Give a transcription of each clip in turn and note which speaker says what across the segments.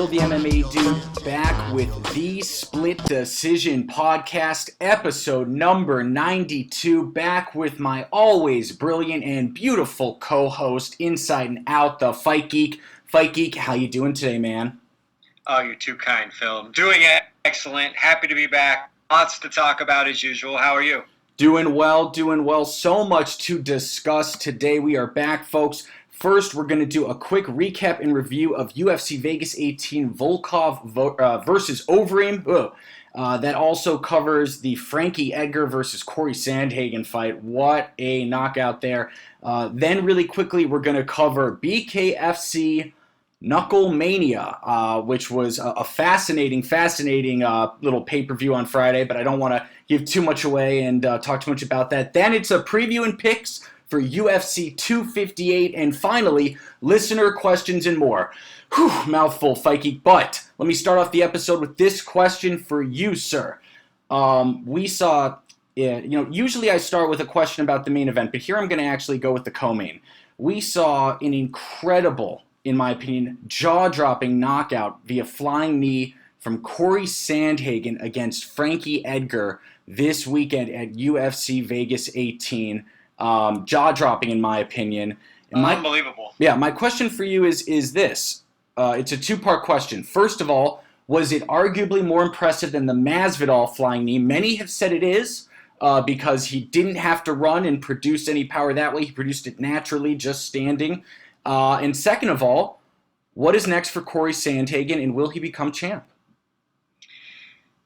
Speaker 1: Will the MMA Dude back with the Split Decision podcast, episode number 92. Back with my always brilliant and beautiful co-host, inside and out, the Fight Geek. Fight Geek, how you doing today, man?
Speaker 2: Oh, you're too kind, Phil. I'm doing excellent. Happy to be back. Lots to talk about as usual. How are you?
Speaker 1: Doing well. So much to discuss today. We are back, folks. First, we're going to do a quick recap and review of UFC Vegas 18 Volkov versus Overeem. That also covers the Frankie Edgar versus Corey Sandhagen fight. What a knockout there. Then really quickly, we're going to cover BKFC Knuckle Mania, which was a fascinating little pay-per-view on Friday, but I don't want to give too much away and talk too much about that. Then it's a preview and picks for UFC 258, and finally, listener questions and more. Whew, mouthful, Fight Geek. But let me start off the episode with this question for you, sir. We saw, usually I start with a question about the main event, but here I'm going to actually go with the co-main. We saw an incredible, in my opinion, jaw-dropping knockout via flying knee from Corey Sandhagen against Frankie Edgar this weekend at UFC Vegas 18. Jaw-dropping, in my opinion. And
Speaker 2: unbelievable.
Speaker 1: My question for you is this. It's a two-part question. First of all, was it arguably more impressive than the Masvidal flying knee? Many have said it is because he didn't have to run and produce any power that way. He produced it naturally, just standing. And second of all, what is next for Corey Sandhagen, and will he become champ?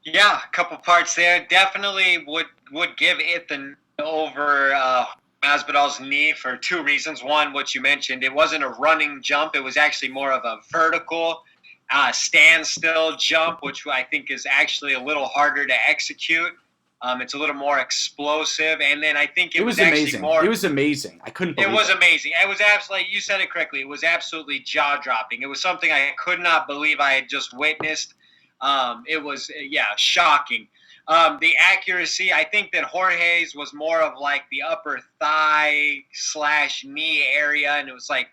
Speaker 2: Yeah, a couple parts there. Definitely would give it the over Masvidal's knee for two reasons. One, what you mentioned, it wasn't a running jump. It was actually more of a vertical standstill jump, which I think is actually a little harder to execute. It's a little more explosive, and then I think it was
Speaker 1: amazing. It was amazing. I couldn't believe it.
Speaker 2: It was amazing. It was absolutely, you said it correctly, it was absolutely jaw-dropping. It was something I could not believe I had just witnessed. It was, shocking. The accuracy, I think that Jorge's was more of like the upper thigh / knee area, and it was like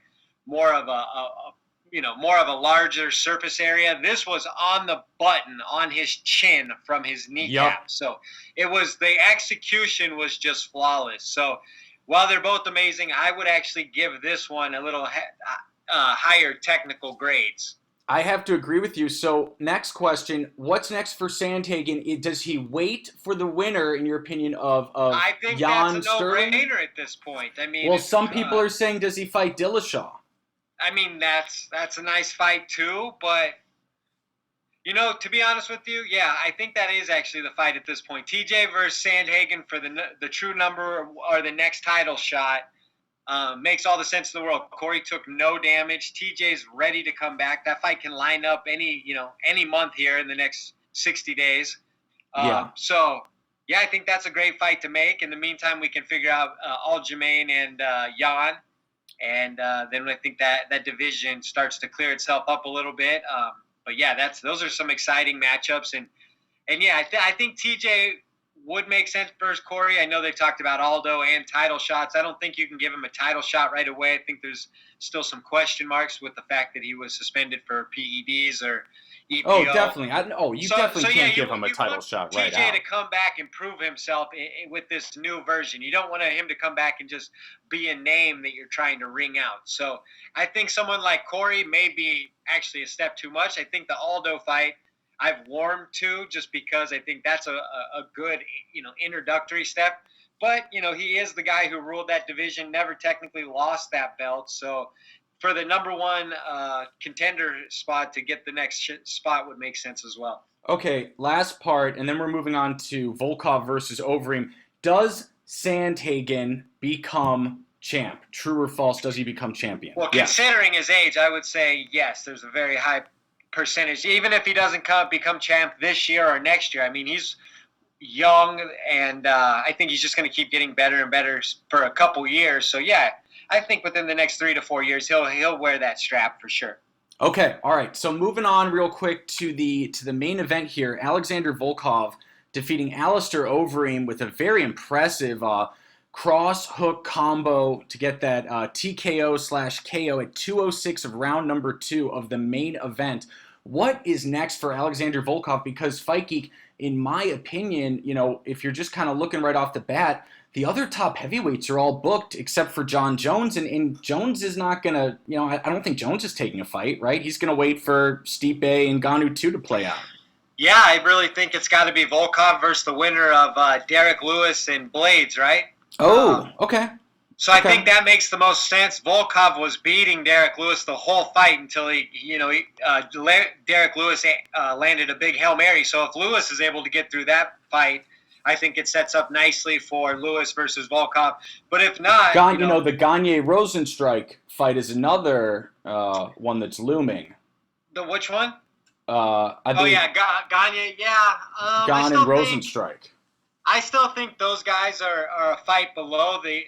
Speaker 2: more of a larger surface area. This was on the button on his chin from his kneecap.
Speaker 1: Yep.
Speaker 2: So the execution was just flawless. So while they're both amazing, I would actually give this one a little higher technical grades.
Speaker 1: I have to agree with you. So, next question, what's next for Sandhagen? Does he wait for the winner, in your opinion, of
Speaker 2: I think
Speaker 1: Jan
Speaker 2: that's a
Speaker 1: Sterling?
Speaker 2: no-brainer at this point. I mean,
Speaker 1: well, some people are saying, does he fight Dillashaw?
Speaker 2: I mean, that's a nice fight too, but to be honest with you, I think that is actually the fight at this point. TJ versus Sandhagen for the true number or the next title shot. Makes all the sense in the world. Corey took no damage. TJ's ready to come back. That fight can line up any month here in the next 60 days. So, I think that's a great fight to make. In the meantime, we can figure out Aljamain and Jan. And then I think that division starts to clear itself up a little bit. But those are some exciting matchups. And I think TJ would make sense versus Corey. I know they talked about Aldo and title shots. I don't think you can give him a title shot right away. I think there's still some question marks with the fact that he was suspended for PEDs or EPO.
Speaker 1: Oh, definitely. Definitely can't give him a title shot right
Speaker 2: TJ
Speaker 1: out.
Speaker 2: to come back and prove himself with this new version. You don't want him to come back and just be a name that you're trying to ring out. So I think someone like Corey may be actually a step too much. I think the Aldo fight I've warmed to, just because I think that's a good, introductory step. But, he is the guy who ruled that division, never technically lost that belt. So for the number one contender spot to get the next spot would make sense as well.
Speaker 1: Okay, last part, and then we're moving on to Volkov versus Overeem. Does Sandhagen become champ? True or false, does he become champion?
Speaker 2: Well, considering his age, I would say yes, there's a very high percentage, even if he doesn't become champ this year or next year. I mean, he's young, and I think he's just going to keep getting better and better for a couple years. So I think within the next 3 to 4 years, he'll wear that strap for sure.
Speaker 1: Okay, all right. So moving on real quick to the main event here, Alexander Volkov defeating Alistair Overeem with a very impressive cross hook combo to get that TKO/KO at 2:06 of round number 2 of the main event. What is next for Alexander Volkov? Because Fight Geek, in my opinion, if you're just kind of looking right off the bat, the other top heavyweights are all booked except for John Jones, and Jones is not gonna, I don't think Jones is taking a fight, right? He's gonna wait for Stipe and Ngannou 2 to play out.
Speaker 2: Yeah, I really think it's got to be Volkov versus the winner of Derek Lewis and Blades, right?
Speaker 1: Oh, okay.
Speaker 2: So I think that makes the most sense. Volkov was beating Derek Lewis the whole fight until Derek Lewis landed a big Hail Mary. So if Lewis is able to get through that fight, I think it sets up nicely for Lewis versus Volkov. But if not,
Speaker 1: the Gagne Rosenstrike fight is another one that's looming.
Speaker 2: The which one?
Speaker 1: Gagne,
Speaker 2: yeah.
Speaker 1: Gane and Rosenstrike.
Speaker 2: I still think those guys are a fight below the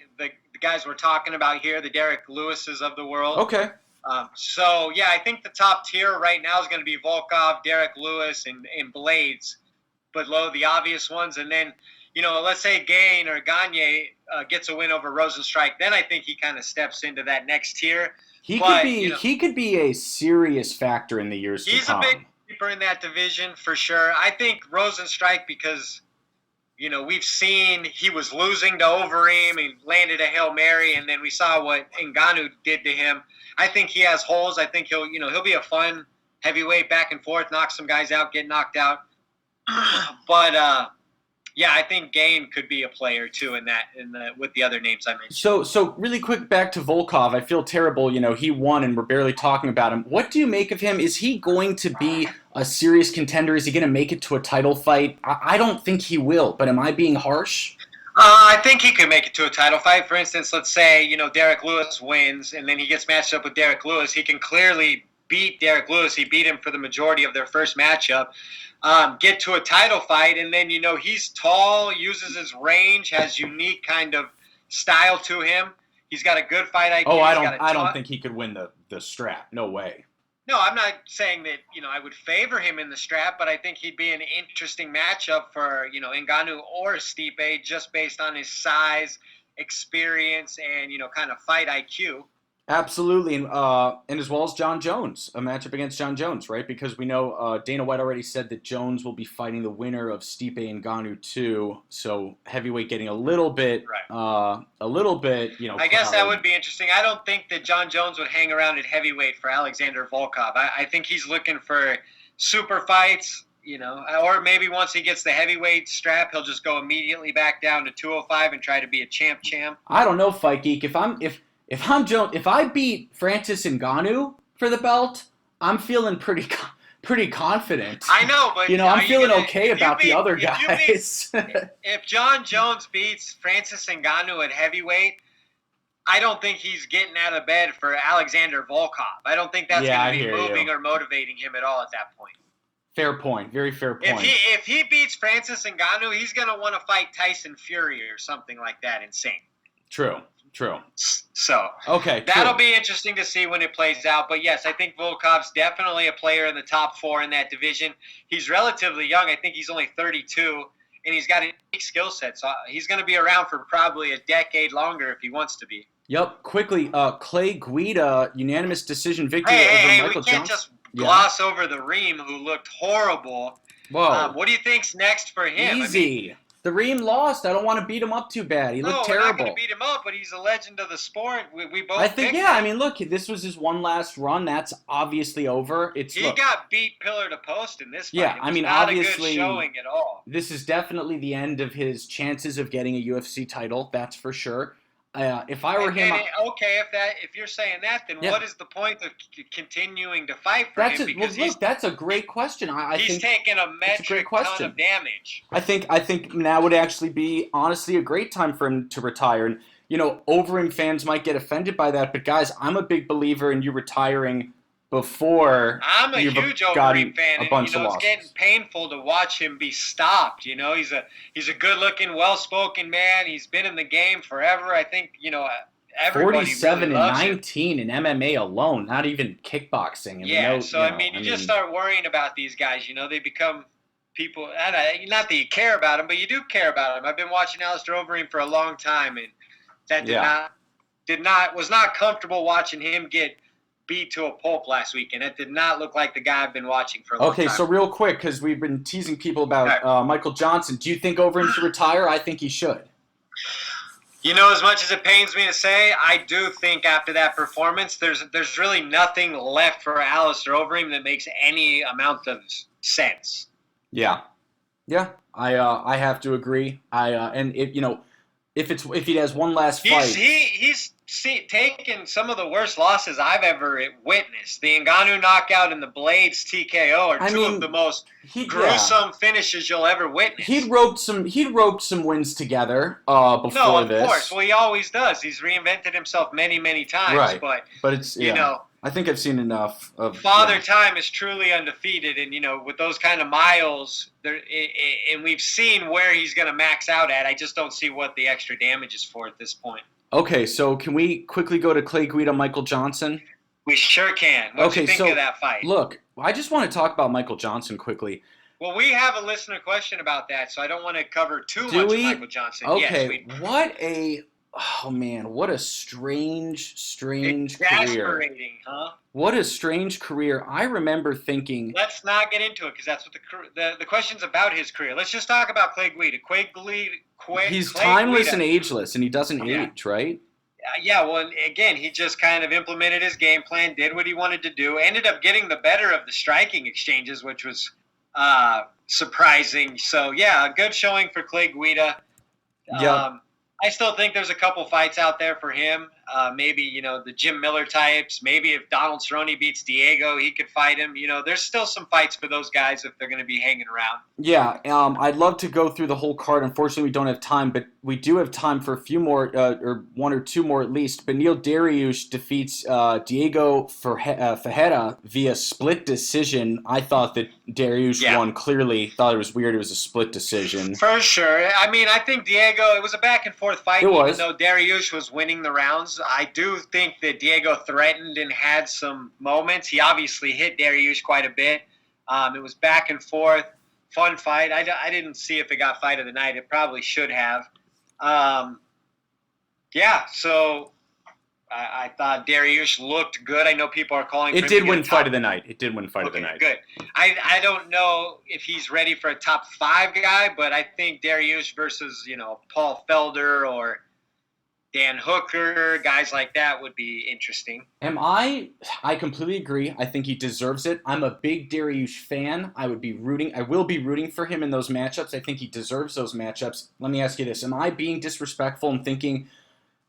Speaker 2: guys we're talking about here, the Derek Lewises of the world.
Speaker 1: Okay.
Speaker 2: I think the top tier right now is going to be Volkov, Derek Lewis, and Blades, below the obvious ones. And then, let's say Gagne gets a win over Rosenstrike, then I think he kind of steps into that next tier.
Speaker 1: He could be a serious factor in the years to come.
Speaker 2: He's a big keeper in that division for sure. I think Rosenstrike, because we've seen he was losing to Overeem and landed a Hail Mary, and then we saw what Ngannou did to him. I think he has holes. I think he'll be a fun heavyweight, back and forth, knock some guys out, get knocked out. But I think Gagne could be a player too with the other names I mentioned.
Speaker 1: So really quick, back to Volkov. I feel terrible. He won, and we're barely talking about him. What do you make of him? Is he going to be a serious contender? Is he going to make it to a title fight? I don't think he will, but am I being harsh?
Speaker 2: I think he could make it to a title fight. For instance, let's say Derek Lewis wins, and then he gets matched up with Derek Lewis. He can clearly beat Derek Lewis. He beat him for the majority of their first matchup. Get to a title fight, and then he's tall, uses his range, has unique kind of style to him. He's got a good fight IQ.
Speaker 1: Oh, I don't think he could win the strap. No way.
Speaker 2: No, I'm not saying that I would favor him in the strap, but I think he'd be an interesting matchup for Ngannou or Stipe, just based on his size, experience, and kind of fight IQ.
Speaker 1: Absolutely, and as well as John Jones, a matchup against John Jones, right? Because we know Dana White already said that Jones will be fighting the winner of Stipe and Ngannou 2, so heavyweight getting a little bit. I
Speaker 2: guess that would be interesting. I don't think that John Jones would hang around at heavyweight for Alexander Volkov. I think he's looking for super fights, or maybe once he gets the heavyweight strap, he'll just go immediately back down to 205 and try to be a champ.
Speaker 1: I don't know, Fight Geek. If I beat Francis Ngannou for the belt, I'm feeling pretty confident.
Speaker 2: I know, but
Speaker 1: I'm feeling okay about the other guys.
Speaker 2: If John Jones beats Francis Ngannou at heavyweight, I don't think he's getting out of bed for Alexander Volkov. I don't think that's going to be moving or motivating him at all at that point.
Speaker 1: Fair point. Very fair point.
Speaker 2: If he beats Francis Ngannou, he's going to want to fight Tyson Fury or something like that. Insane.
Speaker 1: True.
Speaker 2: So that'll be interesting to see when it plays out. But yes, I think Volkov's definitely a player in the top 4 in that division. He's relatively young. I think he's only 32, and he's got a unique skill set. So he's going to be around for probably a decade longer if he wants to be.
Speaker 1: Yep. Quickly, Clay Guida, unanimous decision victory over Michael Johnson.
Speaker 2: We can't just gloss over the Reem, who looked horrible.
Speaker 1: Whoa.
Speaker 2: What do you think's next for him?
Speaker 1: Easy. The Reem lost. I don't want to beat him up too bad. He looked terrible.
Speaker 2: We're not going to beat him up, but he's a legend of the sport. We both.
Speaker 1: I think, yeah. I mean, look, this was his one last run. That's obviously over. He
Speaker 2: got beat pillar to post in this fight.
Speaker 1: Yeah, I mean, obviously,
Speaker 2: a good showing at all.
Speaker 1: This is definitely the end of his chances of getting a UFC title. That's for sure. If I were him,
Speaker 2: if you're saying that, then what is the point of continuing to fight for him?
Speaker 1: Because that's a great question.
Speaker 2: He's taken a metric ton of damage.
Speaker 1: I think now would actually be honestly a great time for him to retire. And Overeem fans might get offended by that, but guys, I'm a big believer in you retiring before.
Speaker 2: I'm a huge Overeem fan, and it's getting painful to watch him be stopped. He's a good-looking, well-spoken man. He's been in the game forever. I think everybody
Speaker 1: 47
Speaker 2: really loves
Speaker 1: and 19 in MMA alone, not even kickboxing.
Speaker 2: You just start worrying about these guys. They become people. Not that you care about them, but you do care about them. I've been watching Alistair Overeem for a long time, and that was not comfortable watching him get beat to a pulp last week, and it did not look like the guy I've been watching for a long time.
Speaker 1: Okay, so real quick, because we've been teasing people about Michael Johnson. Do you think Overeem should retire? I think he should.
Speaker 2: You know, as much as it pains me to say, I do think after that performance, there's really nothing left for Alistair Overeem that makes any amount of sense.
Speaker 1: Yeah, I have to agree. And if he has one last fight,
Speaker 2: he's taken some of the worst losses I've ever witnessed. The Ngannou knockout and the Blades TKO are two of the most gruesome finishes you'll ever witness.
Speaker 1: He'd roped some wins together before this.
Speaker 2: No, of course. Well, he always does. He's reinvented himself many, many times.
Speaker 1: Right.
Speaker 2: But
Speaker 1: it's I think I've seen enough of
Speaker 2: Father Time is truly undefeated, and with those kind of miles, and we've seen where he's going to max out at. I just don't see what the extra damage is for at this point.
Speaker 1: Okay, so can we quickly go to Clay Guida, Michael Johnson?
Speaker 2: We sure can. What do you think of that fight?
Speaker 1: Look, I just want to talk about Michael Johnson quickly.
Speaker 2: Well, we have a listener question about that, so I don't want to cover too much of Michael Johnson.
Speaker 1: Okay, yes, what a strange career.
Speaker 2: Exasperating, huh?
Speaker 1: What a strange career. I remember thinking...
Speaker 2: Let's not get into it, because that's what the question's about his career. Let's just talk about Clay Guida.
Speaker 1: He's timeless and ageless, and he doesn't age, right?
Speaker 2: Yeah, well, again, he just kind of implemented his game plan, did what he wanted to do, ended up getting the better of the striking exchanges, which was surprising. So, yeah, a good showing for Clay Guida.
Speaker 1: Yeah.
Speaker 2: I still think there's a couple fights out there for him. Maybe, the Jim Miller types. Maybe if Donald Cerrone beats Diego, he could fight him. There's still some fights for those guys if they're going to be hanging around.
Speaker 1: Yeah, I'd love to go through the whole card. Unfortunately, we don't have time, but we do have time for a few more, or one or two more at least. Beneil Dariush defeats Diego Ferreira via split decision. I thought that Dariush won clearly. Thought it was weird it was a split decision.
Speaker 2: For sure. I mean, I think Diego, it was a back-and-forth fight, even though Dariush was winning the rounds. I do think that Diego threatened and had some moments. He obviously hit Dariush quite a bit. It was back and forth. Fun fight. I didn't see if it got fight of the night. It probably should have. So I thought Dariush looked good. I know people are calling
Speaker 1: it did win fight of the night. It did win fight of the night.
Speaker 2: Good. I don't know if he's ready for a top 5 guy, but I think Dariush versus, Paul Felder or Dan Hooker, guys like that would be interesting.
Speaker 1: I completely agree. I think he deserves it. I'm a big Dariush fan. I will be rooting for him in those matchups. I think he deserves those matchups. Let me ask you this. Am I being disrespectful and thinking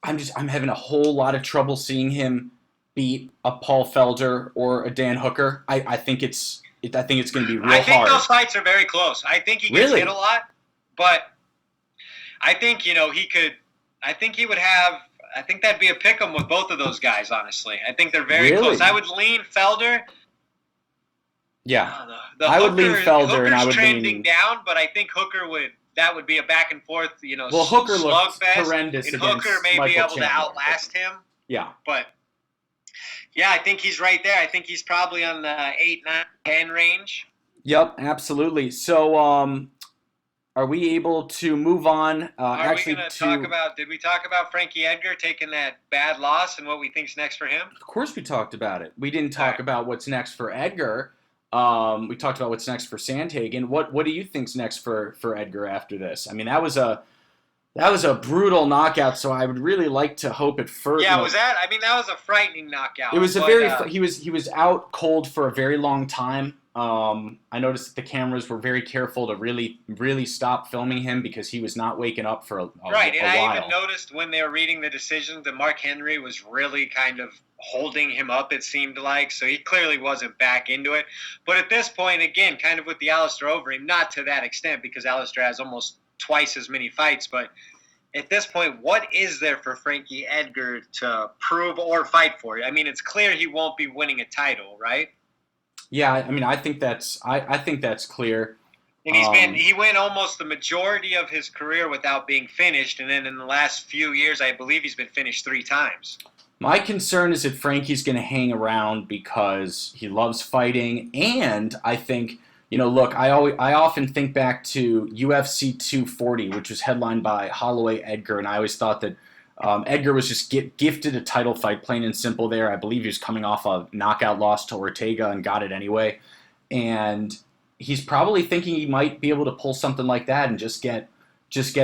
Speaker 1: I'm having a whole lot of trouble seeing him beat a Paul Felder or a Dan Hooker? I think it's going to be real hard.
Speaker 2: I think those fights are very close. I think he gets hit a lot, but I think, he could – I think he would have – I think that'd be a pick-em with both of those guys, honestly. I think they're very close. I would lean Felder.
Speaker 1: Yeah. I would lean Felder, and I would lean –
Speaker 2: Hooker's trending down, but I think Hooker would – that would be a back-and-forth,
Speaker 1: Well, Hooker looks horrendous
Speaker 2: and
Speaker 1: against
Speaker 2: Hooker may
Speaker 1: Michael
Speaker 2: be able
Speaker 1: Chandler.
Speaker 2: to outlast him.
Speaker 1: Yeah.
Speaker 2: But, yeah, I think he's right there. I think he's probably on the 8, 9, 10 range.
Speaker 1: Yep, absolutely. So, are we able to move on?
Speaker 2: Are we going to talk about? Did we talk about Frankie Edgar taking that bad loss and what we think's next for him?
Speaker 1: Of course, we talked about it. We didn't talk about what's next for Edgar. We talked about what's next for Sandhagen. What do you think's next for Edgar after this? I mean, that was a brutal knockout. So I would really like to hope it first.
Speaker 2: Yeah, was that? I mean, that was a frightening knockout.
Speaker 1: It was he was out cold for a very long time. I noticed that the cameras were very careful to really, really stop filming him because he was not waking up for a while.
Speaker 2: Right, and I even noticed when they were reading the decision that Mark Henry was really kind of holding him up, it seemed like, so he clearly wasn't back into it. But at this point, again, kind of with the Alistair Overeem, not to that extent because Alistair has almost twice as many fights, but at this point, what is there for Frankie Edgar to prove or fight for? I mean, it's clear he won't be winning a title, right?
Speaker 1: Yeah, I mean, I think that's clear.
Speaker 2: And he went almost the majority of his career without being finished, and then in the last few years, I believe he's been finished 3 times.
Speaker 1: My concern is that Frankie's going to hang around because he loves fighting, and I think, look, I often think back to UFC 240, which was headlined by Holloway Edgar, and I always thought that Edgar was just gifted a title fight, plain and simple there. I believe he was coming off a knockout loss to Ortega and got it anyway. And he's probably thinking he might be able to pull something like that and just get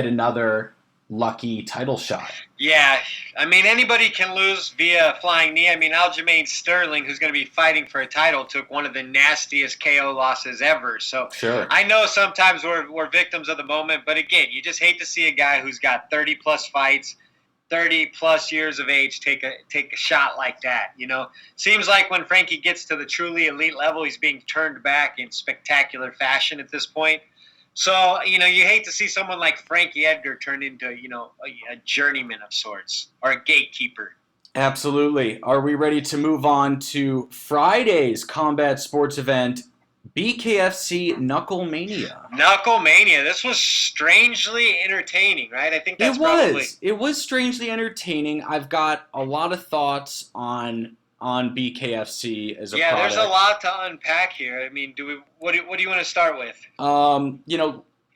Speaker 1: another lucky title shot.
Speaker 2: Yeah, I mean, anybody can lose via flying knee. I mean, Aljamain Sterling, who's going to be fighting for a title, took one of the nastiest KO losses ever. So
Speaker 1: Sure.
Speaker 2: I know sometimes we're victims of the moment, but again, you just hate to see a guy who's got 30-plus fights, 30-plus years of age take a shot like that. Seems like when Frankie gets to the truly elite level, he's being turned back in spectacular fashion at this point. So, you hate to see someone like Frankie Edgar turn into, a journeyman of sorts or a gatekeeper.
Speaker 1: Absolutely. Are we ready to move on to Friday's combat sports event, BKFC Knucklemania?
Speaker 2: Knucklemania. This was strangely entertaining, right? I think that's
Speaker 1: It was strangely entertaining. I've got a lot of thoughts on BKFC as a product.
Speaker 2: There's a lot to unpack here. I mean, what do you want to start with?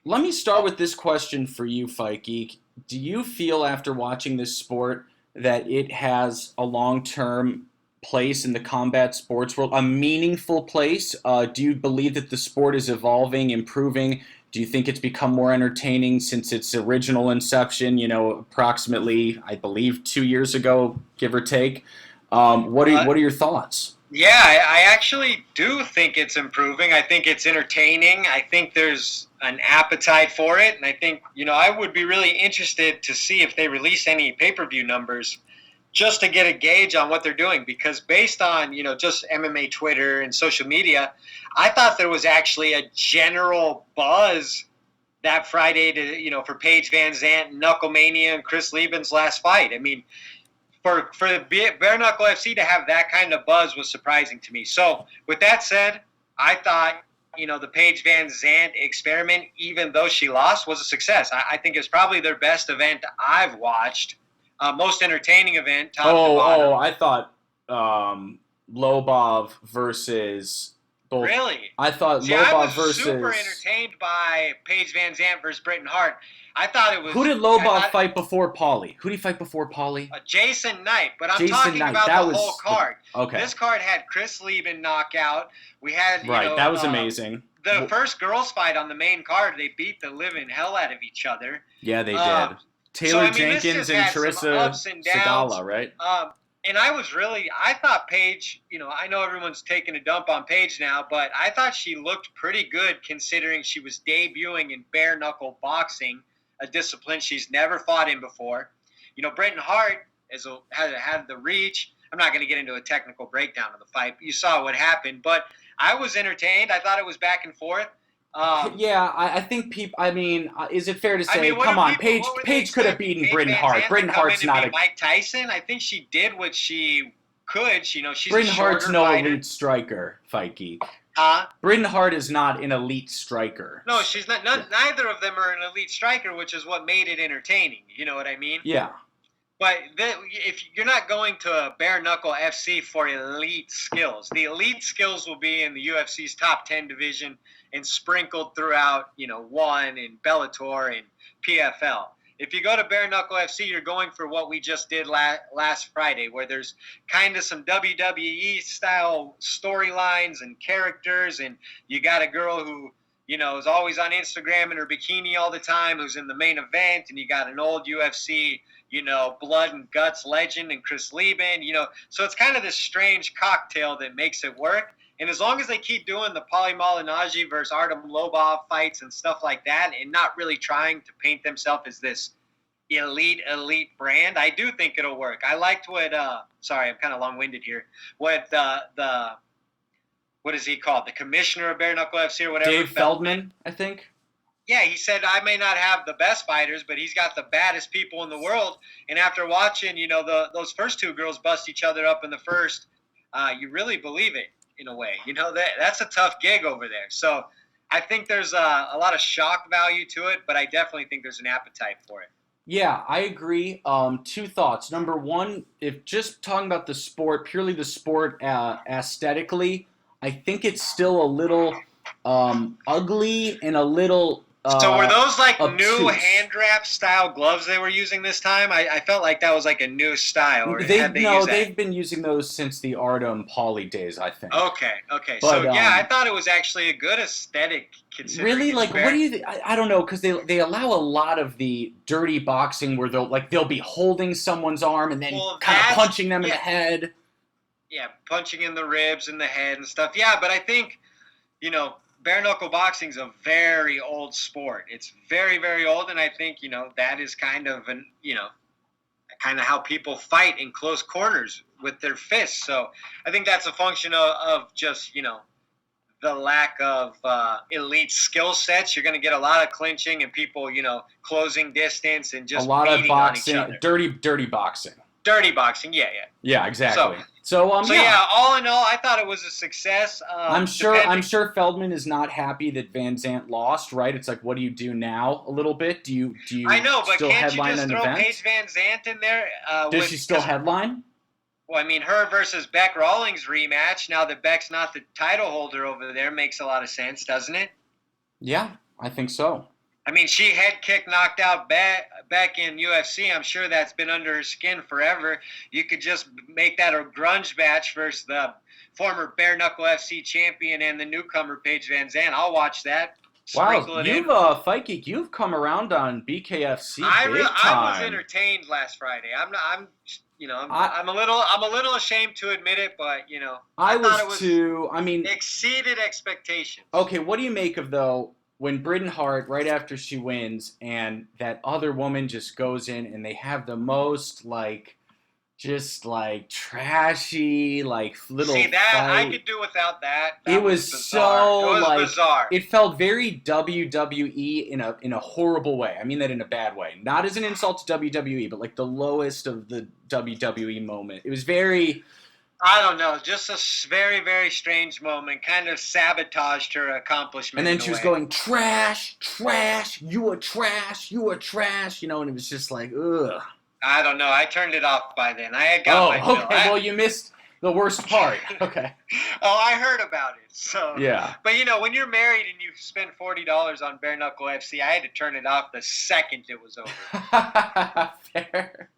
Speaker 1: Let me start with this question for you, Fight Geek. Do you feel after watching this sport that it has a long-term place in the combat sports world, a meaningful place? Do you believe that the sport is evolving, improving? Do you think it's become more entertaining since its original inception, approximately, I believe, 2 years ago, give or take? What are your thoughts?
Speaker 2: Yeah, I actually do think it's improving. I think it's entertaining. I think there's an appetite for it. And I think, I would be really interested to see if they release any pay-per-view numbers just to get a gauge on what they're doing. Because based on, just MMA Twitter and social media, I thought there was actually a general buzz that Friday for Paige Van Zandt, Knucklemania, and Chris Lieben's last fight. I mean, for the Bare Knuckle FC to have that kind of buzz was surprising to me. So with that said, I thought, the Paige Van Zandt experiment, even though she lost, was a success. I think it's probably their best event I've watched. Most entertaining event, top to bottom.
Speaker 1: I thought Lobov versus both.
Speaker 2: Really?
Speaker 1: I thought
Speaker 2: See,
Speaker 1: Lobov
Speaker 2: I was
Speaker 1: versus...
Speaker 2: super entertained by Paige Van Zandt versus Britton Hart. I thought it was...
Speaker 1: Who did Lobov fight before Paulie? Who did he fight before Paulie?
Speaker 2: Jason Knight. But I'm talking about the whole card.
Speaker 1: Okay.
Speaker 2: This card had Chris Lieben knockout. We had,
Speaker 1: that was amazing.
Speaker 2: The first girls fight on the main card, they beat the living hell out of each other.
Speaker 1: Yeah, they did. Taylor Jenkins and Charissa Segala, right?
Speaker 2: And I thought Paige, I know everyone's taking a dump on Paige now, but I thought she looked pretty good considering she was debuting in bare knuckle boxing, a discipline she's never fought in before. Britton Hart had the reach. I'm not going to get into a technical breakdown of the fight. You saw what happened, but I was entertained. I thought it was back and forth.
Speaker 1: I think people. I mean, is it fair to say? Come on, Paige could have beaten Britton Hart. Britton Hart's not a
Speaker 2: Mike Tyson. I think she did what she could. She's
Speaker 1: Britton
Speaker 2: a
Speaker 1: Hart's no
Speaker 2: fighter.
Speaker 1: elite striker, Fight Geek.
Speaker 2: Huh?
Speaker 1: Britton Hart is not an elite striker.
Speaker 2: No, she's not. Neither of them are an elite striker, which is what made it entertaining. You know what I mean?
Speaker 1: Yeah.
Speaker 2: But if you're not going to a bare knuckle FC for elite skills, the elite skills will be in the UFC's top 10 division and sprinkled throughout, One and Bellator and PFL. If you go to bare knuckle FC, you're going for what we just did last Friday, where there's kind of some WWE style storylines and characters, and you got a girl who is always on Instagram in her bikini all the time, who's in the main event, and you got an old UFC blood and guts legend and Chris Lieben, so it's kind of this strange cocktail that makes it work. And as long as they keep doing the Paulie Malignaggi versus Artem Lobov fights and stuff like that, and not really trying to paint themselves as this elite brand, I do think it'll work. I liked what, sorry, I'm kind of long-winded here, what what is he called? The commissioner of Bare Knuckle FC or whatever.
Speaker 1: Dave Feldman, I think.
Speaker 2: Yeah, he said, I may not have the best fighters, but he's got the baddest people in the world. And after watching, those first two girls bust each other up in the first, you really believe it in a way. That's a tough gig over there. So I think there's a lot of shock value to it, but I definitely think there's an appetite for it.
Speaker 1: Yeah, I agree. Two thoughts. Number one, if just talking about the sport, purely the sport aesthetically, I think it's still a little ugly and a little
Speaker 2: So were those like
Speaker 1: obtuse.
Speaker 2: new hand wrap style gloves they were using this time? I felt like that was like a new style. Or had they used that?
Speaker 1: They've been using those since the Artem Poly days, I think.
Speaker 2: Okay.
Speaker 1: But,
Speaker 2: So yeah, I thought it was actually a good aesthetic considering.
Speaker 1: Really, like, what do you? I don't know, because they allow a lot of the dirty boxing where they'll be holding someone's arm and then kind of punching them in the head.
Speaker 2: Yeah, punching in the ribs and the head and stuff. Yeah, but I think, bare knuckle boxing's a very old sport. It's very, very old, and I think, that is kind of kind of how people fight in close corners with their fists. So I think that's a function of just, the lack of elite skill sets. You're going to get a lot of clinching and people, closing distance and just
Speaker 1: a lot of boxing,
Speaker 2: on each other.
Speaker 1: dirty boxing.
Speaker 2: Dirty boxing, yeah.
Speaker 1: Yeah, exactly. So
Speaker 2: all in all, I thought it was a success.
Speaker 1: I'm sure Feldman is not happy that Van Zandt lost, right? It's like, what do you do now? A little bit. Do you?
Speaker 2: I know, but
Speaker 1: still
Speaker 2: can't you
Speaker 1: headline
Speaker 2: just
Speaker 1: an
Speaker 2: throw
Speaker 1: event?
Speaker 2: Paige Van Zandt in there?
Speaker 1: Does she still headline?
Speaker 2: Well, I mean, her versus Beck Rawlings rematch. Now that Beck's not the title holder over there, makes a lot of sense, doesn't it?
Speaker 1: Yeah, I think so.
Speaker 2: I mean, she head kick knocked out Beck in UFC. I'm sure that's been under her skin forever. You could just make that a grunge match versus the former Bare Knuckle FC champion and the newcomer Paige Van Zandt. I'll watch that.
Speaker 1: Wow, Fight Geek, you've come around on BKFC big time.
Speaker 2: I was entertained last Friday. I'm a little ashamed to admit it, but I thought it was
Speaker 1: too. I mean,
Speaker 2: exceeded expectations.
Speaker 1: Okay, what do you make of though? When Britain Hart, right after she wins, and that other woman just goes in and they have the most, trashy, little
Speaker 2: See, that,
Speaker 1: fight.
Speaker 2: I could do without that.
Speaker 1: It was
Speaker 2: bizarre.
Speaker 1: so,
Speaker 2: bizarre.
Speaker 1: It felt very WWE in a horrible way. I mean that in a bad way. Not as an insult to WWE, but the lowest of the WWE moment. It was very...
Speaker 2: I don't know, just a very, very strange moment. Kind of sabotaged her accomplishment.
Speaker 1: And then she was going, trash, you are trash, and it was just like, ugh.
Speaker 2: I don't know. I turned it off by then. I had got my fill.
Speaker 1: Okay. Well, you missed the worst part. Okay.
Speaker 2: I heard about it. So
Speaker 1: yeah.
Speaker 2: But when you're married and you spend $40 on Bare Knuckle FC, I had to turn it off the second it was over.
Speaker 1: Fair.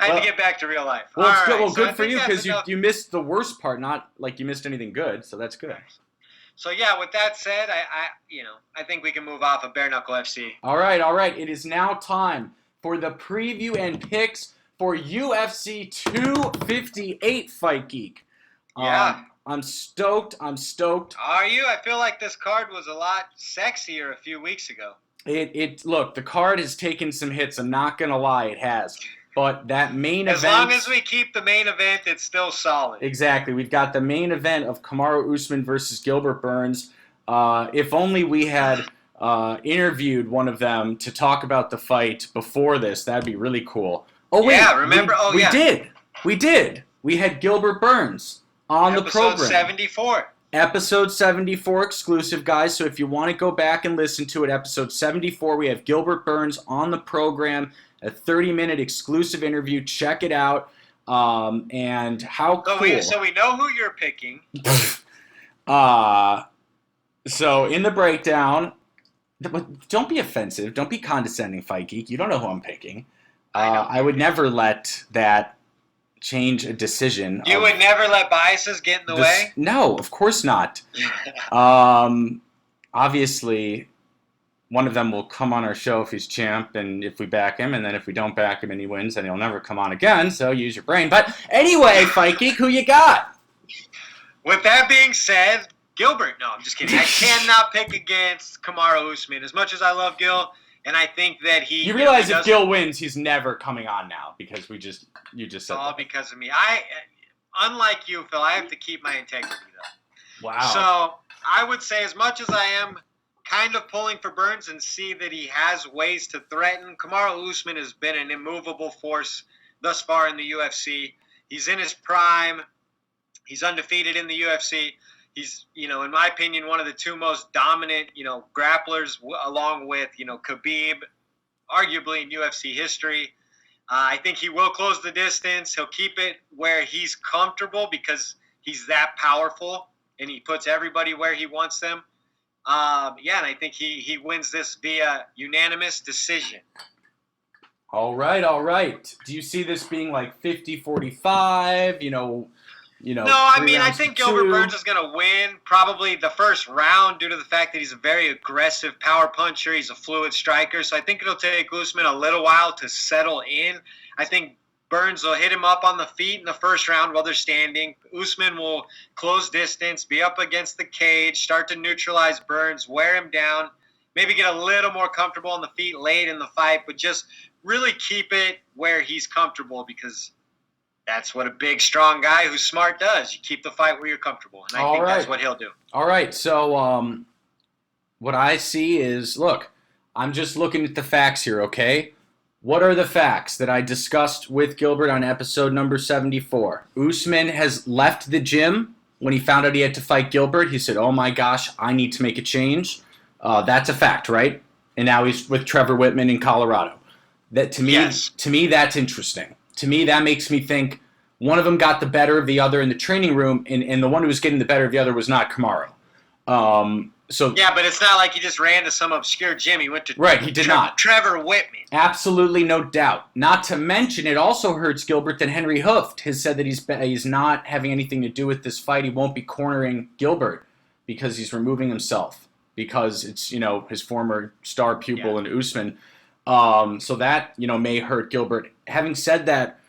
Speaker 2: I had to get back to real life.
Speaker 1: Well, it's good. Well, good for you because you missed the worst part. Not like you missed anything good. So that's good.
Speaker 2: So yeah, with that said, I think we can move off of Bare Knuckle FC.
Speaker 1: All right. It is now time for the preview and picks for UFC 258, Fight Geek.
Speaker 2: Yeah.
Speaker 1: I'm stoked.
Speaker 2: Are you? I feel like this card was a lot sexier a few weeks ago.
Speaker 1: Look, the card has taken some hits. I'm not going to lie, it has. But that main event...
Speaker 2: As long as we keep the main event, it's still solid.
Speaker 1: Exactly. We've got the main event of Kamaru Usman versus Gilbert Burns. If only we had... interviewed one of them to talk about the fight before this. That'd be really cool. Oh wait,
Speaker 2: yeah, remember?
Speaker 1: We did. We had Gilbert Burns on the program.
Speaker 2: Episode 74.
Speaker 1: Episode 74 exclusive, guys. So if you want to go back and listen to it, episode 74, we have Gilbert Burns on the program, a 30-minute exclusive interview. Check it out. And how cool.
Speaker 2: So we know who you're picking.
Speaker 1: So in the breakdown. Don't be offensive. Don't be condescending, Fight Geek. You don't know who I'm picking. I would never let that change a decision.
Speaker 2: You would never let biases get in the way?
Speaker 1: No, of course not. Obviously, one of them will come on our show if he's champ, and if we back him, and then if we don't back him and he wins, then he'll never come on again, so use your brain. But anyway, Fight Geek, who you got?
Speaker 2: With that being said... Gilbert. No, I'm just kidding. I cannot pick against Kamaru Usman. As much as I love Gil, and I think that he...
Speaker 1: You realize if Gil wins, he's never coming on now because you just said
Speaker 2: all
Speaker 1: that.
Speaker 2: Because of me. Unlike you, Phil, I have to keep my integrity, though.
Speaker 1: Wow.
Speaker 2: So I would say as much as I am kind of pulling for Burns and see that he has ways to threaten, Kamaru Usman has been an immovable force thus far in the UFC. He's in his prime. He's undefeated in the UFC. He's, in my opinion, one of the two most dominant, grapplers, along with, Khabib, arguably in UFC history. I think he will close the distance. He'll keep it where he's comfortable because he's that powerful, and he puts everybody where he wants them. Yeah, and I think he wins this via unanimous decision.
Speaker 1: All right, all right. Do you see this being like 50-45,
Speaker 2: No, I
Speaker 1: 3
Speaker 2: mean, I
Speaker 1: rounds to
Speaker 2: think Gilbert
Speaker 1: 2?
Speaker 2: Burns is going to win probably the first round due to the fact that he's a very aggressive power puncher. He's a fluid striker. So I think it'll take Usman a little while to settle in. I think Burns will hit him up on the feet in the first round while they're standing. Usman will close distance, be up against the cage, start to neutralize Burns, wear him down, maybe get a little more comfortable on the feet late in the fight, but just really keep it where he's comfortable because that's what a big, strong guy who's smart does. You keep the fight where you're comfortable, and I think that's what he'll do.
Speaker 1: All right, so what I see is, look, I'm just looking at the facts here, okay? What are the facts that I discussed with Gilbert on episode number 74? Usman has left the gym when he found out he had to fight Gilbert. He said, oh my gosh, I need to make a change. That's a fact, right? And now he's with Trevor Whitman in Colorado. That to me,
Speaker 2: Yes.
Speaker 1: to me, that's interesting. To me, that makes me think one of them got the better of the other in the training room, and the one who was getting the better of the other was not Kamaru.
Speaker 2: Yeah, but it's not like he just ran to some obscure gym. He went to
Speaker 1: Right, he did not.
Speaker 2: Trevor Whitman.
Speaker 1: Absolutely no doubt. Not to mention, it also hurts Gilbert that Henry Hooft has said that he's not having anything to do with this fight. He won't be cornering Gilbert because he's removing himself because it's his former star pupil in Usman. So that may hurt Gilbert. Having said that,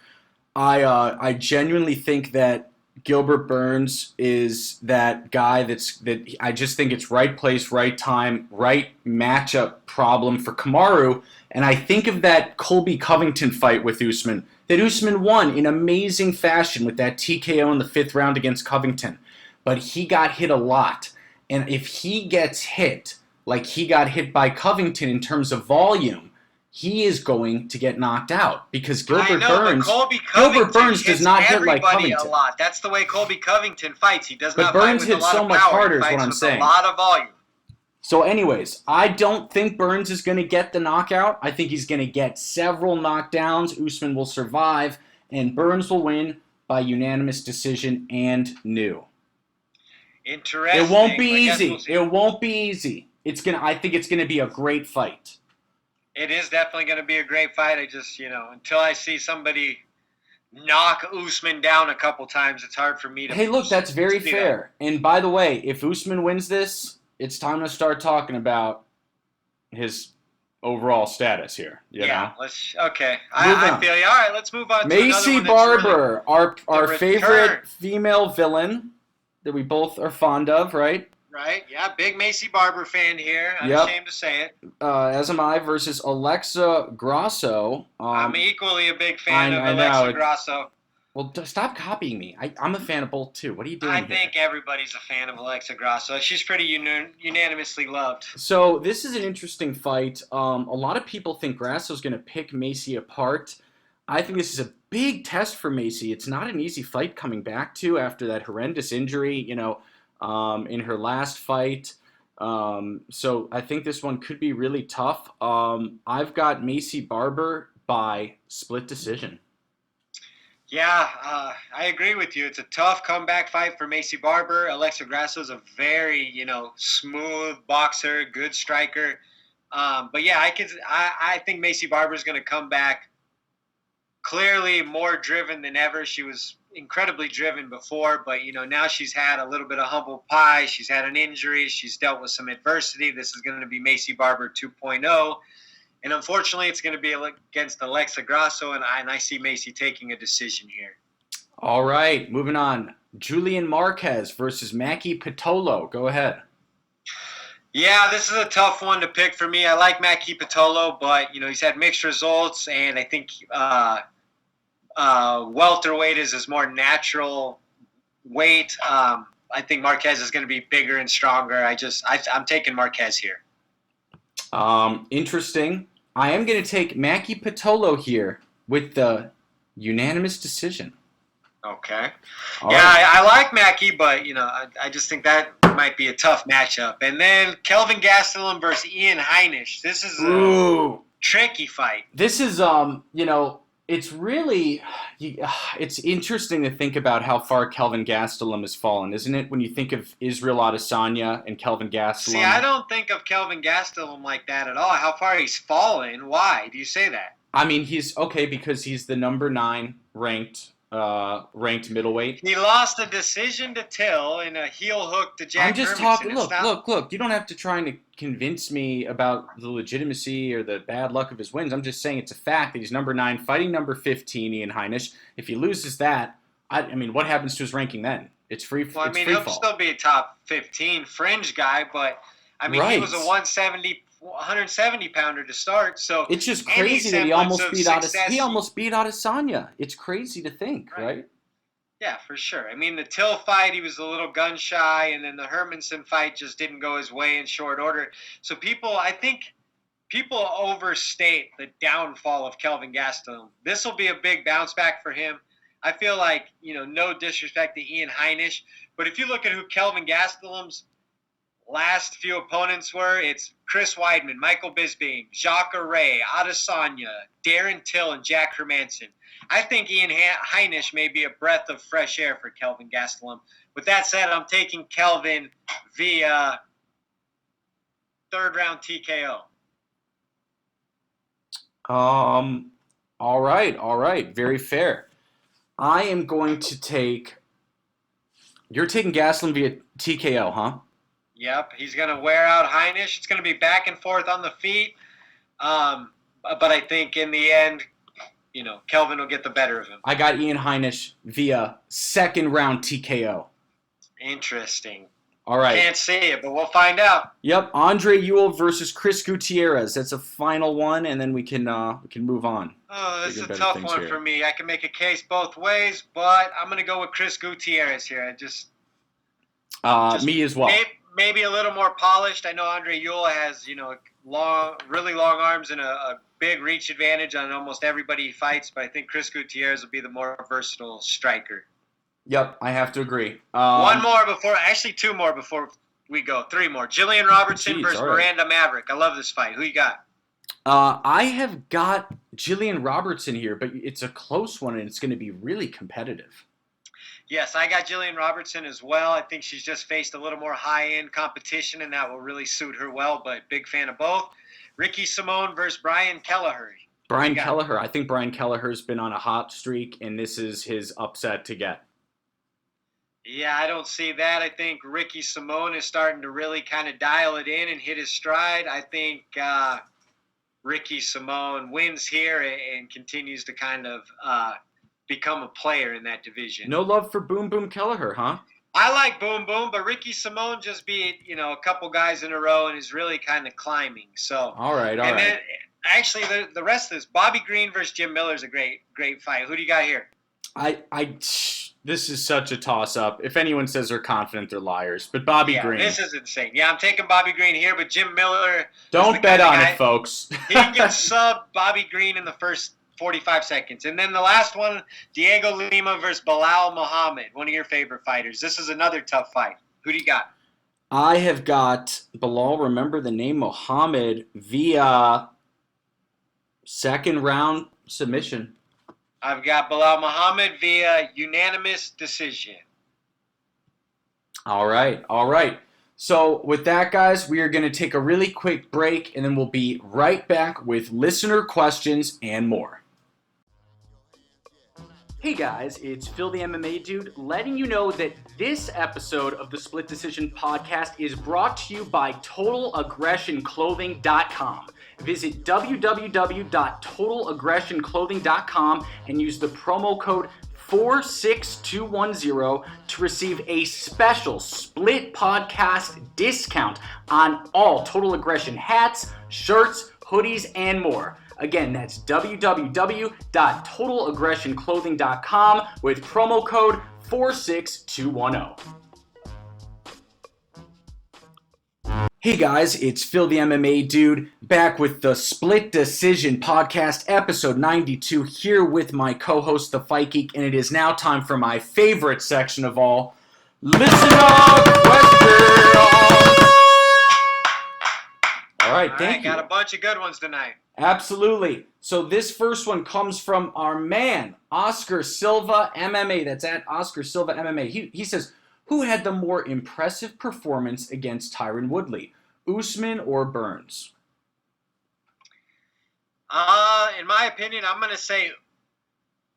Speaker 1: I genuinely think that Gilbert Burns is that guy that I just think it's right place, right time, right matchup problem for Kamaru. And I think of that Colby Covington fight with Usman, that Usman won in amazing fashion with that TKO in the 5th round against Covington. But he got hit a lot. And if he gets hit like he got hit by Covington in terms of volume, he is going to get knocked out because Gilbert Burns does not hit like Covington.
Speaker 2: A lot. That's the way Colby Covington fights. He does not
Speaker 1: Burns
Speaker 2: fight with
Speaker 1: hits
Speaker 2: a lot
Speaker 1: so
Speaker 2: of
Speaker 1: much
Speaker 2: power.
Speaker 1: harder
Speaker 2: He
Speaker 1: is
Speaker 2: fights
Speaker 1: what I'm
Speaker 2: with
Speaker 1: saying.
Speaker 2: A lot of volume.
Speaker 1: So anyways, I don't think Burns is going to get the knockout. I think he's going to get several knockdowns. Usman will survive, and Burns will win by unanimous decision and new.
Speaker 2: Interesting.
Speaker 1: It won't be easy. It won't be easy. I think it's going to be a great fight.
Speaker 2: It is definitely going to be a great fight. I just, until I see somebody knock Usman down a couple times, it's hard for me to...
Speaker 1: Hey, look, that's very fair. And by the way, if Usman wins this, it's time to start talking about his overall status here. You know?
Speaker 2: Okay. I feel you. All right, let's move on to
Speaker 1: Macy
Speaker 2: another one.
Speaker 1: Barber, our favorite female villain that we both are fond of, right?
Speaker 2: Right, yeah, big Macy Barber fan here. I'm ashamed to say it.
Speaker 1: As am I, versus Alexa Grasso.
Speaker 2: I'm equally a big fan of Alexa Grasso.
Speaker 1: Well, stop copying me. I'm a fan of both, too. What are you doing
Speaker 2: I think everybody's a fan of Alexa Grasso. She's pretty unanimously loved.
Speaker 1: So this is an interesting fight. A lot of people think Grasso's going to pick Macy apart. I think this is a big test for Macy. It's not an easy fight coming back to after that horrendous injury, in her last fight. So I think this one could be really tough. I've got Macy Barber by split decision.
Speaker 2: Yeah, I agree with you. It's a tough comeback fight for Macy Barber. Alexa Grasso is a very, smooth boxer, good striker. But yeah, I think Macy Barber is going to come back clearly more driven than ever. She was incredibly driven before, but now she's had a little bit of humble pie. She's had an injury. She's dealt with some adversity. This is going to be Macy Barber 2.0. And unfortunately, it's going to be against Alexa Grasso, and I see Macy taking a decision here.
Speaker 1: All right, moving on. Julian Marquez versus Maki Pitolo. Go ahead.
Speaker 2: Yeah, this is a tough one to pick for me. I like Maki Pitolo, but he's had mixed results, and I think welterweight is his more natural weight. I think Marquez is going to be bigger and stronger. I'm taking Marquez here.
Speaker 1: Interesting. I am going to take Maki Pitolo here with the unanimous decision.
Speaker 2: Okay.
Speaker 1: All
Speaker 2: right. I like Maki, but I just think that might be a tough matchup. And then Kelvin Gastelum versus Ian Heinisch. This is a tricky fight.
Speaker 1: This is It's really, it's interesting to think about how far Kelvin Gastelum has fallen, isn't it? When you think of Israel Adesanya and Kelvin Gastelum.
Speaker 2: See, I don't think of Kelvin Gastelum like that at all. How far he's fallen? Why do you say that?
Speaker 1: I mean, he's okay because he's the number 9 ranked middleweight.
Speaker 2: He lost a decision to Till in a heel hook to Jack
Speaker 1: I'm just
Speaker 2: Hermanson.
Speaker 1: talking. Look. You don't have to try to convince me about the legitimacy or the bad luck of his wins. I'm just saying it's a fact that he's number 9, fighting number 15, Ian Heinisch. If he loses that, I mean, what happens to his ranking then? It's free.
Speaker 2: Well, I mean, he'll still be a top 15 fringe guy, but I mean,
Speaker 1: right.
Speaker 2: He was a 170 pounder to start. So
Speaker 1: it's just crazy that he almost beat Adesanya. It's crazy to think, right?
Speaker 2: Yeah, for sure. I mean, the Till fight, he was a little gun shy, and then the Hermanson fight just didn't go his way in short order. So I think people overstate the downfall of Kelvin Gastelum. This will be a big bounce back for him. I feel like, no disrespect to Ian Heinisch, but if you look at who Kelvin Gastelum's last few opponents were, it's Chris Weidman, Michael Bisping, Jacques Ray, Adesanya, Darren Till, and Jack Hermanson. I think Ian Heinisch may be a breath of fresh air for Kelvin Gastelum. With that said, I'm taking Kelvin via third round TKO.
Speaker 1: All right. Very fair. I am going to take... You're taking Gastelum via TKO, huh?
Speaker 2: Yep, he's going to wear out Heinisch. It's going to be back and forth on the feet. But I think in the end, Kelvin will get the better of him.
Speaker 1: I got Ian Heinisch via second round TKO.
Speaker 2: Interesting.
Speaker 1: All right.
Speaker 2: Can't see it, but we'll find out.
Speaker 1: Yep, Andre Ewell versus Chris Gutierrez. That's a final one, and then we can move on.
Speaker 2: Oh, this is a tough one for me. I can make a case both ways, but I'm going to go with Chris Gutierrez here.
Speaker 1: Me as well.
Speaker 2: Maybe a little more polished. I know Andre Ewell has, really long arms and a big reach advantage on almost everybody he fights, but I think Chris Gutierrez will be the more versatile striker.
Speaker 1: Yep, I have to agree.
Speaker 2: Two more before we go. 3 more. Jillian Robertson versus Miranda Maverick. I love this fight. Who you got?
Speaker 1: I have got Jillian Robertson here, but it's a close one, and it's going to be really competitive.
Speaker 2: Yes, I got Jillian Robertson as well. I think she's just faced a little more high-end competition, and that will really suit her well, but big fan of both. Ricky Simone versus Brian Kelleher.
Speaker 1: Brian Kelleher. I think Brian Kelleher's been on a hot streak, and this is his upset to get.
Speaker 2: Yeah, I don't see that. I think Ricky Simone is starting to really kind of dial it in and hit his stride. I think Ricky Simone wins here and continues to kind of become a player in that division.
Speaker 1: No love for Boom Boom Kelleher, huh?
Speaker 2: I like Boom Boom, but Ricky Simone just beat, a couple guys in a row and is really kind of climbing. So
Speaker 1: all right.
Speaker 2: Then, actually, the rest of this, Bobby Green versus Jim Miller is a great fight. Who do you got here?
Speaker 1: This is such a toss-up. If anyone says they're confident, they're liars. But Bobby Green.
Speaker 2: This is insane. Yeah, I'm taking Bobby Green here, but Jim Miller...
Speaker 1: Don't bet on it, folks.
Speaker 2: He can get subbed Bobby Green in the first 45 seconds. And then the last one, Diego Lima versus Bilal Muhammad, one of your favorite fighters. This is another tough fight. Who do you got?
Speaker 1: I have got Bilal, remember the name, Muhammad, via second round submission.
Speaker 2: I've got Bilal Muhammad via unanimous decision.
Speaker 1: All right. So with that, guys, we are going to take a really quick break, and then we'll be right back with listener questions and more. Hey guys, it's Phil the MMA Dude letting you know that this episode of the Split Decision Podcast is brought to you by TotalAggressionClothing.com. Visit www.totalaggressionclothing.com and use the promo code 46210 to receive a special Split Podcast discount on all Total Aggression hats, shirts, hoodies, and more. Again, that's www.totalaggressionclothing.com with promo code 46210. Hey guys, it's Phil the MMA Dude, back with the Split Decision Podcast, episode 92, here with my co-host, the Fight Geek, and it is now time for my favorite section of all, Listener Questions! All right, thank you.
Speaker 2: Got a bunch of good ones tonight.
Speaker 1: Absolutely. So this first one comes from our man, Oscar Silva MMA. That's at Oscar Silva MMA. He says, who had the more impressive performance against Tyron Woodley, Usman or Burns?
Speaker 2: In my opinion, I'm going to say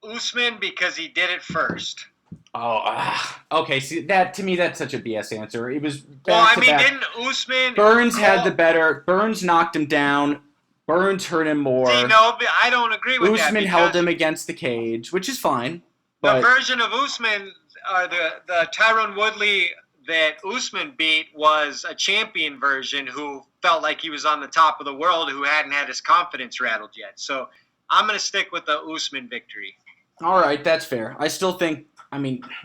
Speaker 2: Usman because he did it first.
Speaker 1: Okay. See, that to me, that's such a BS answer. It was
Speaker 2: didn't Usman?
Speaker 1: Burns had the better. Burns knocked him down. Burns hurt him more.
Speaker 2: See, no, but I don't agree with that.
Speaker 1: Usman held him against the cage, which is fine.
Speaker 2: The version of Usman, or the Tyron Woodley that Usman beat, was a champion version who felt like he was on the top of the world, who hadn't had his confidence rattled yet. So I'm going to stick with the Usman victory.
Speaker 1: All right, that's fair. I still think,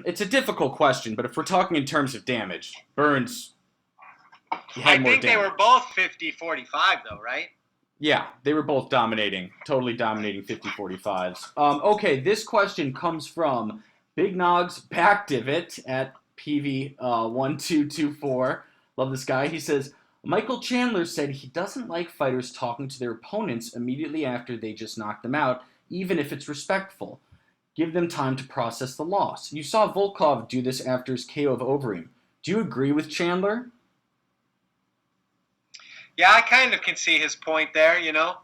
Speaker 1: it's a difficult question, but if we're talking in terms of damage, Burns had more damage.
Speaker 2: They were both 50-45, though, right?
Speaker 1: Yeah, they were both totally dominating 50-45s. Okay, this question comes from Big Nog's Back Divot at PV1224. Love this guy. He says, Michael Chandler said he doesn't like fighters talking to their opponents immediately after they just knocked them out, even if it's respectful. Give them time to process the loss. You saw Volkov do this after his KO of Overeem. Do you agree with Chandler?
Speaker 2: Yeah, I kind of can see his point there, you know?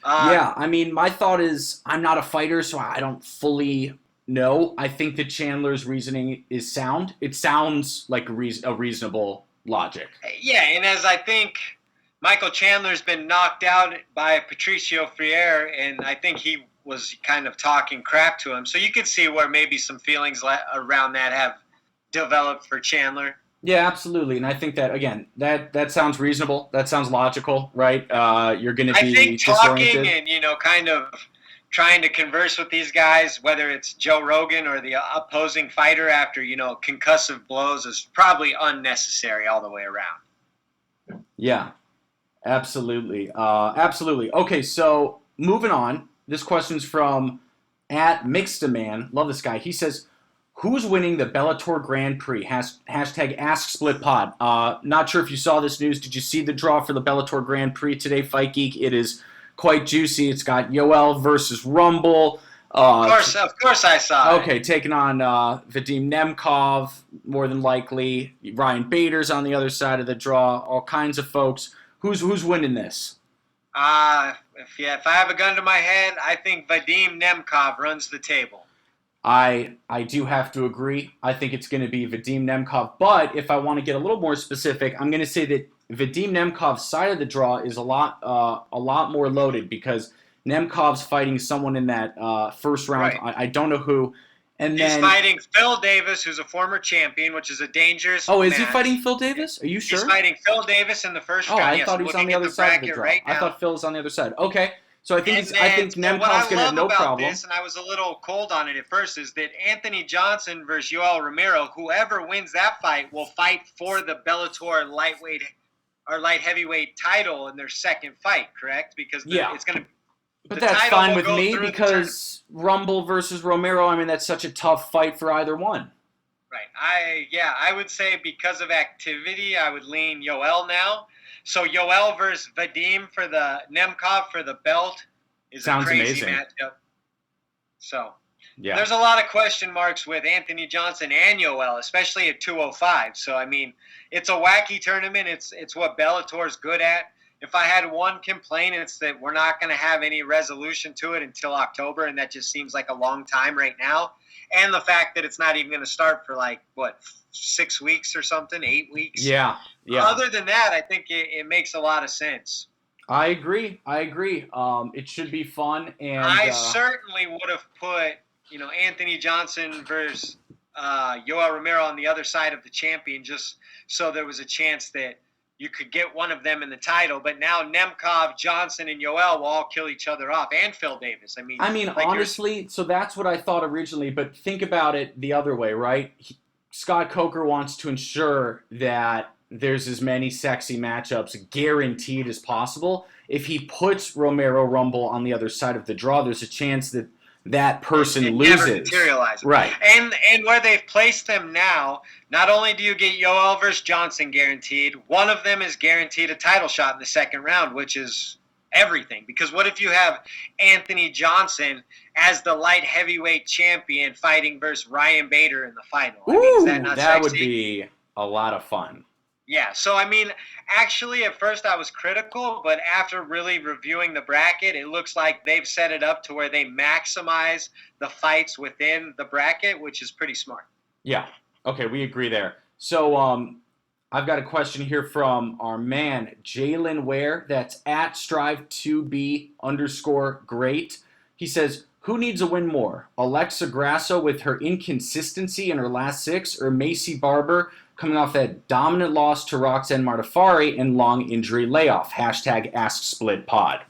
Speaker 1: My thought is I'm not a fighter, so I don't fully know. I think that Chandler's reasoning is sound. It sounds like a reasonable logic.
Speaker 2: Yeah, and as I think Michael Chandler's been knocked out by Patricio Freire, and I think he was kind of talking crap to him. So you can see where maybe some feelings around that have developed for Chandler.
Speaker 1: Yeah, absolutely. And I think that, again, that sounds reasonable. That sounds logical, right? You're going to be disoriented.
Speaker 2: Talking and, kind of trying to converse with these guys, whether it's Joe Rogan or the opposing fighter after, concussive blows, is probably unnecessary all the way around.
Speaker 1: Yeah, absolutely. Absolutely. Okay, so moving on. This question's from at Mixtaman. Love this guy. He says, who's winning the Bellator Grand Prix? Hashtag AskSplitPod. Not sure if you saw this news. Did you see the draw for the Bellator Grand Prix today, Fight Geek? It is quite juicy. It's got Yoel versus Rumble.
Speaker 2: Of course I saw it.
Speaker 1: Okay, taking on Vadim Nemkov, more than likely. Ryan Bader's on the other side of the draw. All kinds of folks. Who's winning this?
Speaker 2: If I have a gun to my head, I think Vadim Nemkov runs the table.
Speaker 1: I do have to agree. I think it's going to be Vadim Nemkov. But if I want to get a little more specific, I'm going to say that Vadim Nemkov's side of the draw is a lot more loaded because Nemkov's fighting someone in that first round.
Speaker 2: Right.
Speaker 1: I don't know who. And
Speaker 2: he's fighting Phil Davis, who's a former champion, which is a dangerous match.
Speaker 1: Is he fighting Phil Davis? Are you sure?
Speaker 2: He's fighting Phil Davis in the first round.
Speaker 1: I thought he was on the other side of the draw. I thought Phil was on the other side. Okay. So I think Nemkov's going to have no problem.
Speaker 2: This, and I was a little cold on it at first, is that Anthony Johnson versus Yoel Romero, whoever wins that fight will fight for the Bellator light heavyweight title in their second fight, correct? Because it's going to.
Speaker 1: But that's fine with me because Rumble versus Romero, that's such a tough fight for either one.
Speaker 2: Right. I would say because of activity, I would lean Yoel now. So Yoel versus Vadim for the Nemkov for the belt is a crazy matchup. So there's a lot of question marks with Anthony Johnson and Yoel, especially at 205. So it's a wacky tournament. It's what Bellator's good at. If I had one complaint, it's that we're not going to have any resolution to it until October, and that just seems like a long time right now. And the fact that it's not even going to start for 6 weeks or something, 8 weeks.
Speaker 1: Yeah.
Speaker 2: Other than that, I think it makes a lot of sense.
Speaker 1: I agree. It should be fun, and
Speaker 2: I certainly would have put Anthony Johnson versus Yoel Romero on the other side of the champion, just so there was a chance that you could get one of them in the title. But now Nemkov, Johnson, and Yoel will all kill each other off, and Phil Davis.
Speaker 1: Honestly, so that's what I thought originally, but think about it the other way, right? Scott Coker wants to ensure that there's as many sexy matchups guaranteed as possible. If he puts Romero Rumble on the other side of the draw, there's a chance that that person
Speaker 2: it
Speaker 1: loses.
Speaker 2: Never materializes.
Speaker 1: Right.
Speaker 2: And where they've placed them now, not only do you get Yoel versus Johnson guaranteed, one of them is guaranteed a title shot in the second round, which is everything. Because what if you have Anthony Johnson as the light heavyweight champion fighting versus Ryan Bader in the final?
Speaker 1: Ooh,
Speaker 2: is that not
Speaker 1: that
Speaker 2: sexy?
Speaker 1: would be a lot of fun.
Speaker 2: Yeah, so I mean, actually at first I was critical, but after really reviewing the bracket, it looks like they've set it up to where they maximize the fights within the bracket, which is pretty smart.
Speaker 1: Yeah. Okay, we agree there. So I've got a question here from our man, Jalen Ware. That's at strive2be_great. He says, who needs a win more? Alexa Grasso with her inconsistency in her last 6, or Macy Barber coming off that dominant loss to Roxanne Martifari and long injury layoff? #AskSplitPod.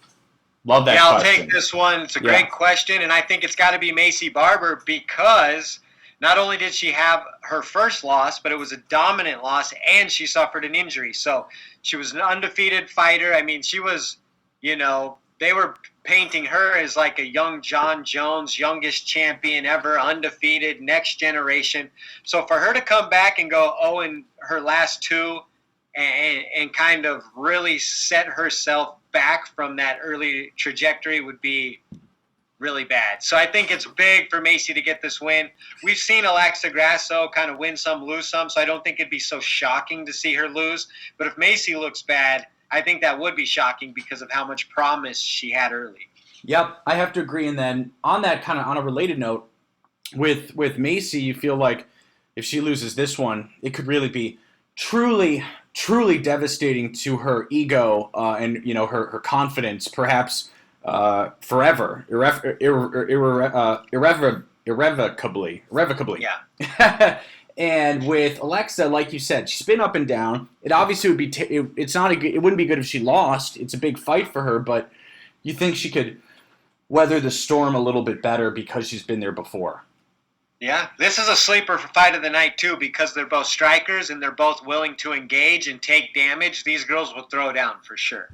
Speaker 1: Love that question.
Speaker 2: I'll take this one. It's a great question, and I think it's got to be Macy Barber because not only did she have her first loss, but it was a dominant loss, and she suffered an injury. So she was an undefeated fighter. I mean, she was, they were painting her as like a young John Jones, youngest champion ever, undefeated, next generation. So for her to come back and go 0 in her last 2 and kind of really set herself back from that early trajectory would be really bad. So I think it's big for Macy to get this win. We've seen Alexa Grasso kind of win some, lose some, so I don't think it'd be so shocking to see her lose. But if Macy looks bad, I think that would be shocking because of how much promise she had early.
Speaker 1: Yep, I have to agree. And then on that kind of on a related note, with Macy, you feel like if she loses this one, it could really be truly devastating to her ego and her confidence, perhaps forever, irrevocably.
Speaker 2: Yeah.
Speaker 1: And with Alexa, like you said, she's been up and down. It obviously would be it wouldn't be good if she lost. It's a big fight for her, but you think she could weather the storm a little bit better because she's been there before.
Speaker 2: Yeah, this is a sleeper for fight of the night too because they're both strikers and they're both willing to engage and take damage. These girls will throw down for sure.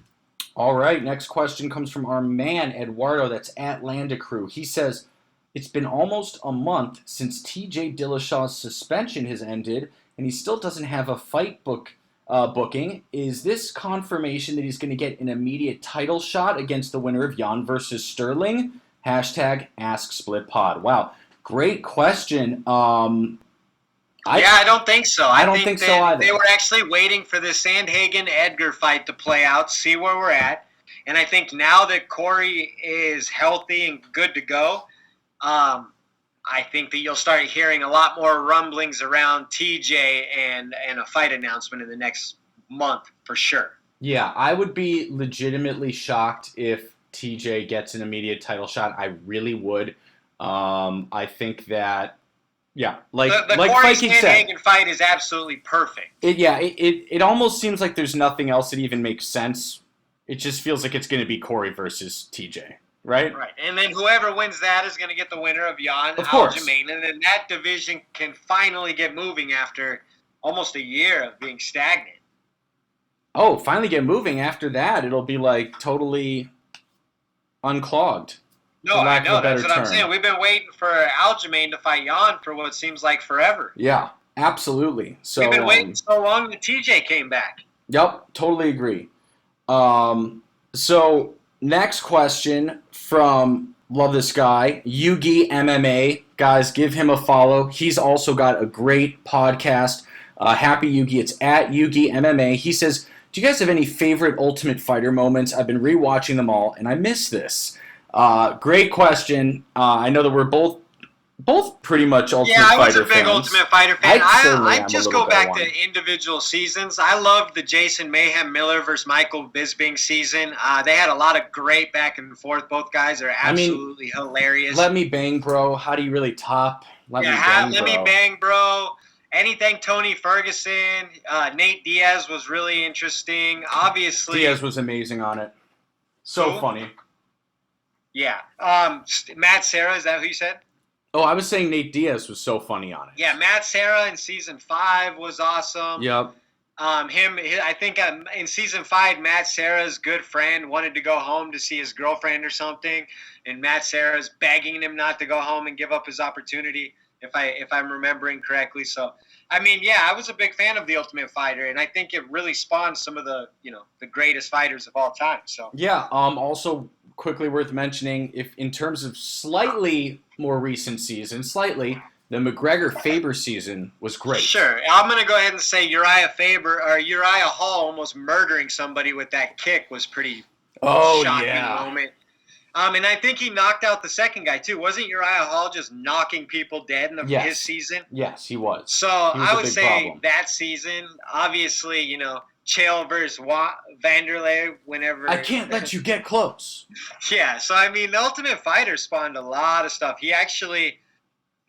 Speaker 1: All right, next question comes from our man, Eduardo, that's at Landacrew. He says, it's been almost a month since TJ Dillashaw's suspension has ended, and he still doesn't have a fight booking. Is this confirmation that he's going to get an immediate title shot against the winner of Jan versus Sterling? #AskSplitPod. Wow, great question.
Speaker 2: I don't think so.
Speaker 1: I don't think so either.
Speaker 2: They were actually waiting for the Sandhagen-Edgar fight to play out, see where we're at. And I think now that Corey is healthy and good to go, I think that you'll start hearing a lot more rumblings around TJ and a fight announcement in the next month for sure.
Speaker 1: Yeah, I would be legitimately shocked if TJ gets an immediate title shot. I really would. I think that, yeah, like
Speaker 2: Corey
Speaker 1: Sandhagen
Speaker 2: fight is absolutely perfect.
Speaker 1: It almost seems like there's nothing else that even makes sense. It just feels like it's going to be Corey versus TJ. Right?
Speaker 2: Right. And then whoever wins that is going to get the winner of Jan
Speaker 1: Aljamain.
Speaker 2: And then that division can finally get moving after almost a year of being stagnant.
Speaker 1: Oh, finally get moving. After that, it'll be like totally unclogged.
Speaker 2: No, I know. That's what I'm saying. We've been waiting for Aljamain to fight Jan for what seems like forever.
Speaker 1: Yeah, absolutely. So
Speaker 2: we've been waiting so long that TJ came back.
Speaker 1: Yep, totally agree. So next question from, love this guy, Yugi MMA. Guys, give him a follow. He's also got a great podcast. Happy Yugi. It's at Yugi MMA. He says, do you guys have any favorite Ultimate Fighter moments? I've been rewatching them all, and I miss this. Great question. I know that we're both pretty much Ultimate Fighter fans.
Speaker 2: Yeah, I was a big Ultimate Fighter fan. I just go back
Speaker 1: to
Speaker 2: individual seasons. I loved the Jason Mayhem Miller versus Michael Bisping season. They had a lot of great back and forth. Both guys are absolutely hilarious.
Speaker 1: Let me bang, bro. How do you really top? Let me bang,
Speaker 2: bro. Anything Tony Ferguson, Nate Diaz was really interesting. Obviously,
Speaker 1: Diaz was amazing on it. So funny.
Speaker 2: Yeah. Matt Serra, is that who you said?
Speaker 1: Oh, I was saying Nate Diaz was so funny on it.
Speaker 2: Yeah, Matt Serra in season 5 was awesome.
Speaker 1: Yep.
Speaker 2: I think in season 5, Matt Serra's good friend wanted to go home to see his girlfriend or something, and Matt Serra's begging him not to go home and give up his opportunity, if I'm remembering correctly. So, I mean, yeah, I was a big fan of The Ultimate Fighter, and I think it really spawned some of the greatest fighters of all time. So
Speaker 1: Yeah. Also, quickly worth mentioning, if in terms of slightly more recent seasons, the McGregor-Faber season was great.
Speaker 2: Sure. I'm going to go ahead and say Uriah Hall almost murdering somebody with that kick was pretty shocking moment. And I think he knocked out the second guy, too. Wasn't Uriah Hall just knocking people dead in his season?
Speaker 1: Yes, he was.
Speaker 2: So I would say that season, obviously, Chael versus Vanderlei, whenever.
Speaker 1: I can't let you get close.
Speaker 2: Yeah, so I mean, the Ultimate Fighter spawned a lot of stuff. He actually,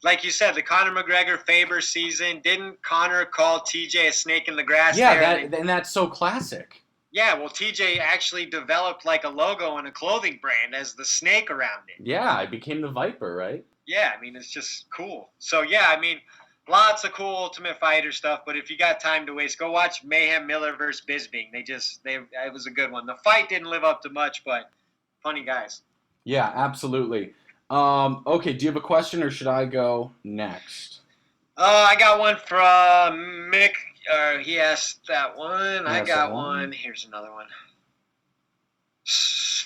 Speaker 2: like you said, the Conor McGregor-Faber season, didn't Conor call TJ a snake in the grass?
Speaker 1: Yeah, and that's so classic.
Speaker 2: Yeah, well, TJ actually developed like a logo and a clothing brand as the snake around it.
Speaker 1: Yeah, it became the Viper, right?
Speaker 2: Yeah, I mean, it's just cool. So, yeah, I mean, lots of cool Ultimate Fighter stuff, but if you got time to waste, go watch Mayhem Miller versus Bisping. It was a good one. The fight didn't live up to much, but funny guys.
Speaker 1: Yeah, absolutely. Okay, do you have a question, or should I go next?
Speaker 2: I got one from Mick. He asked that one. I got one. Here's another one.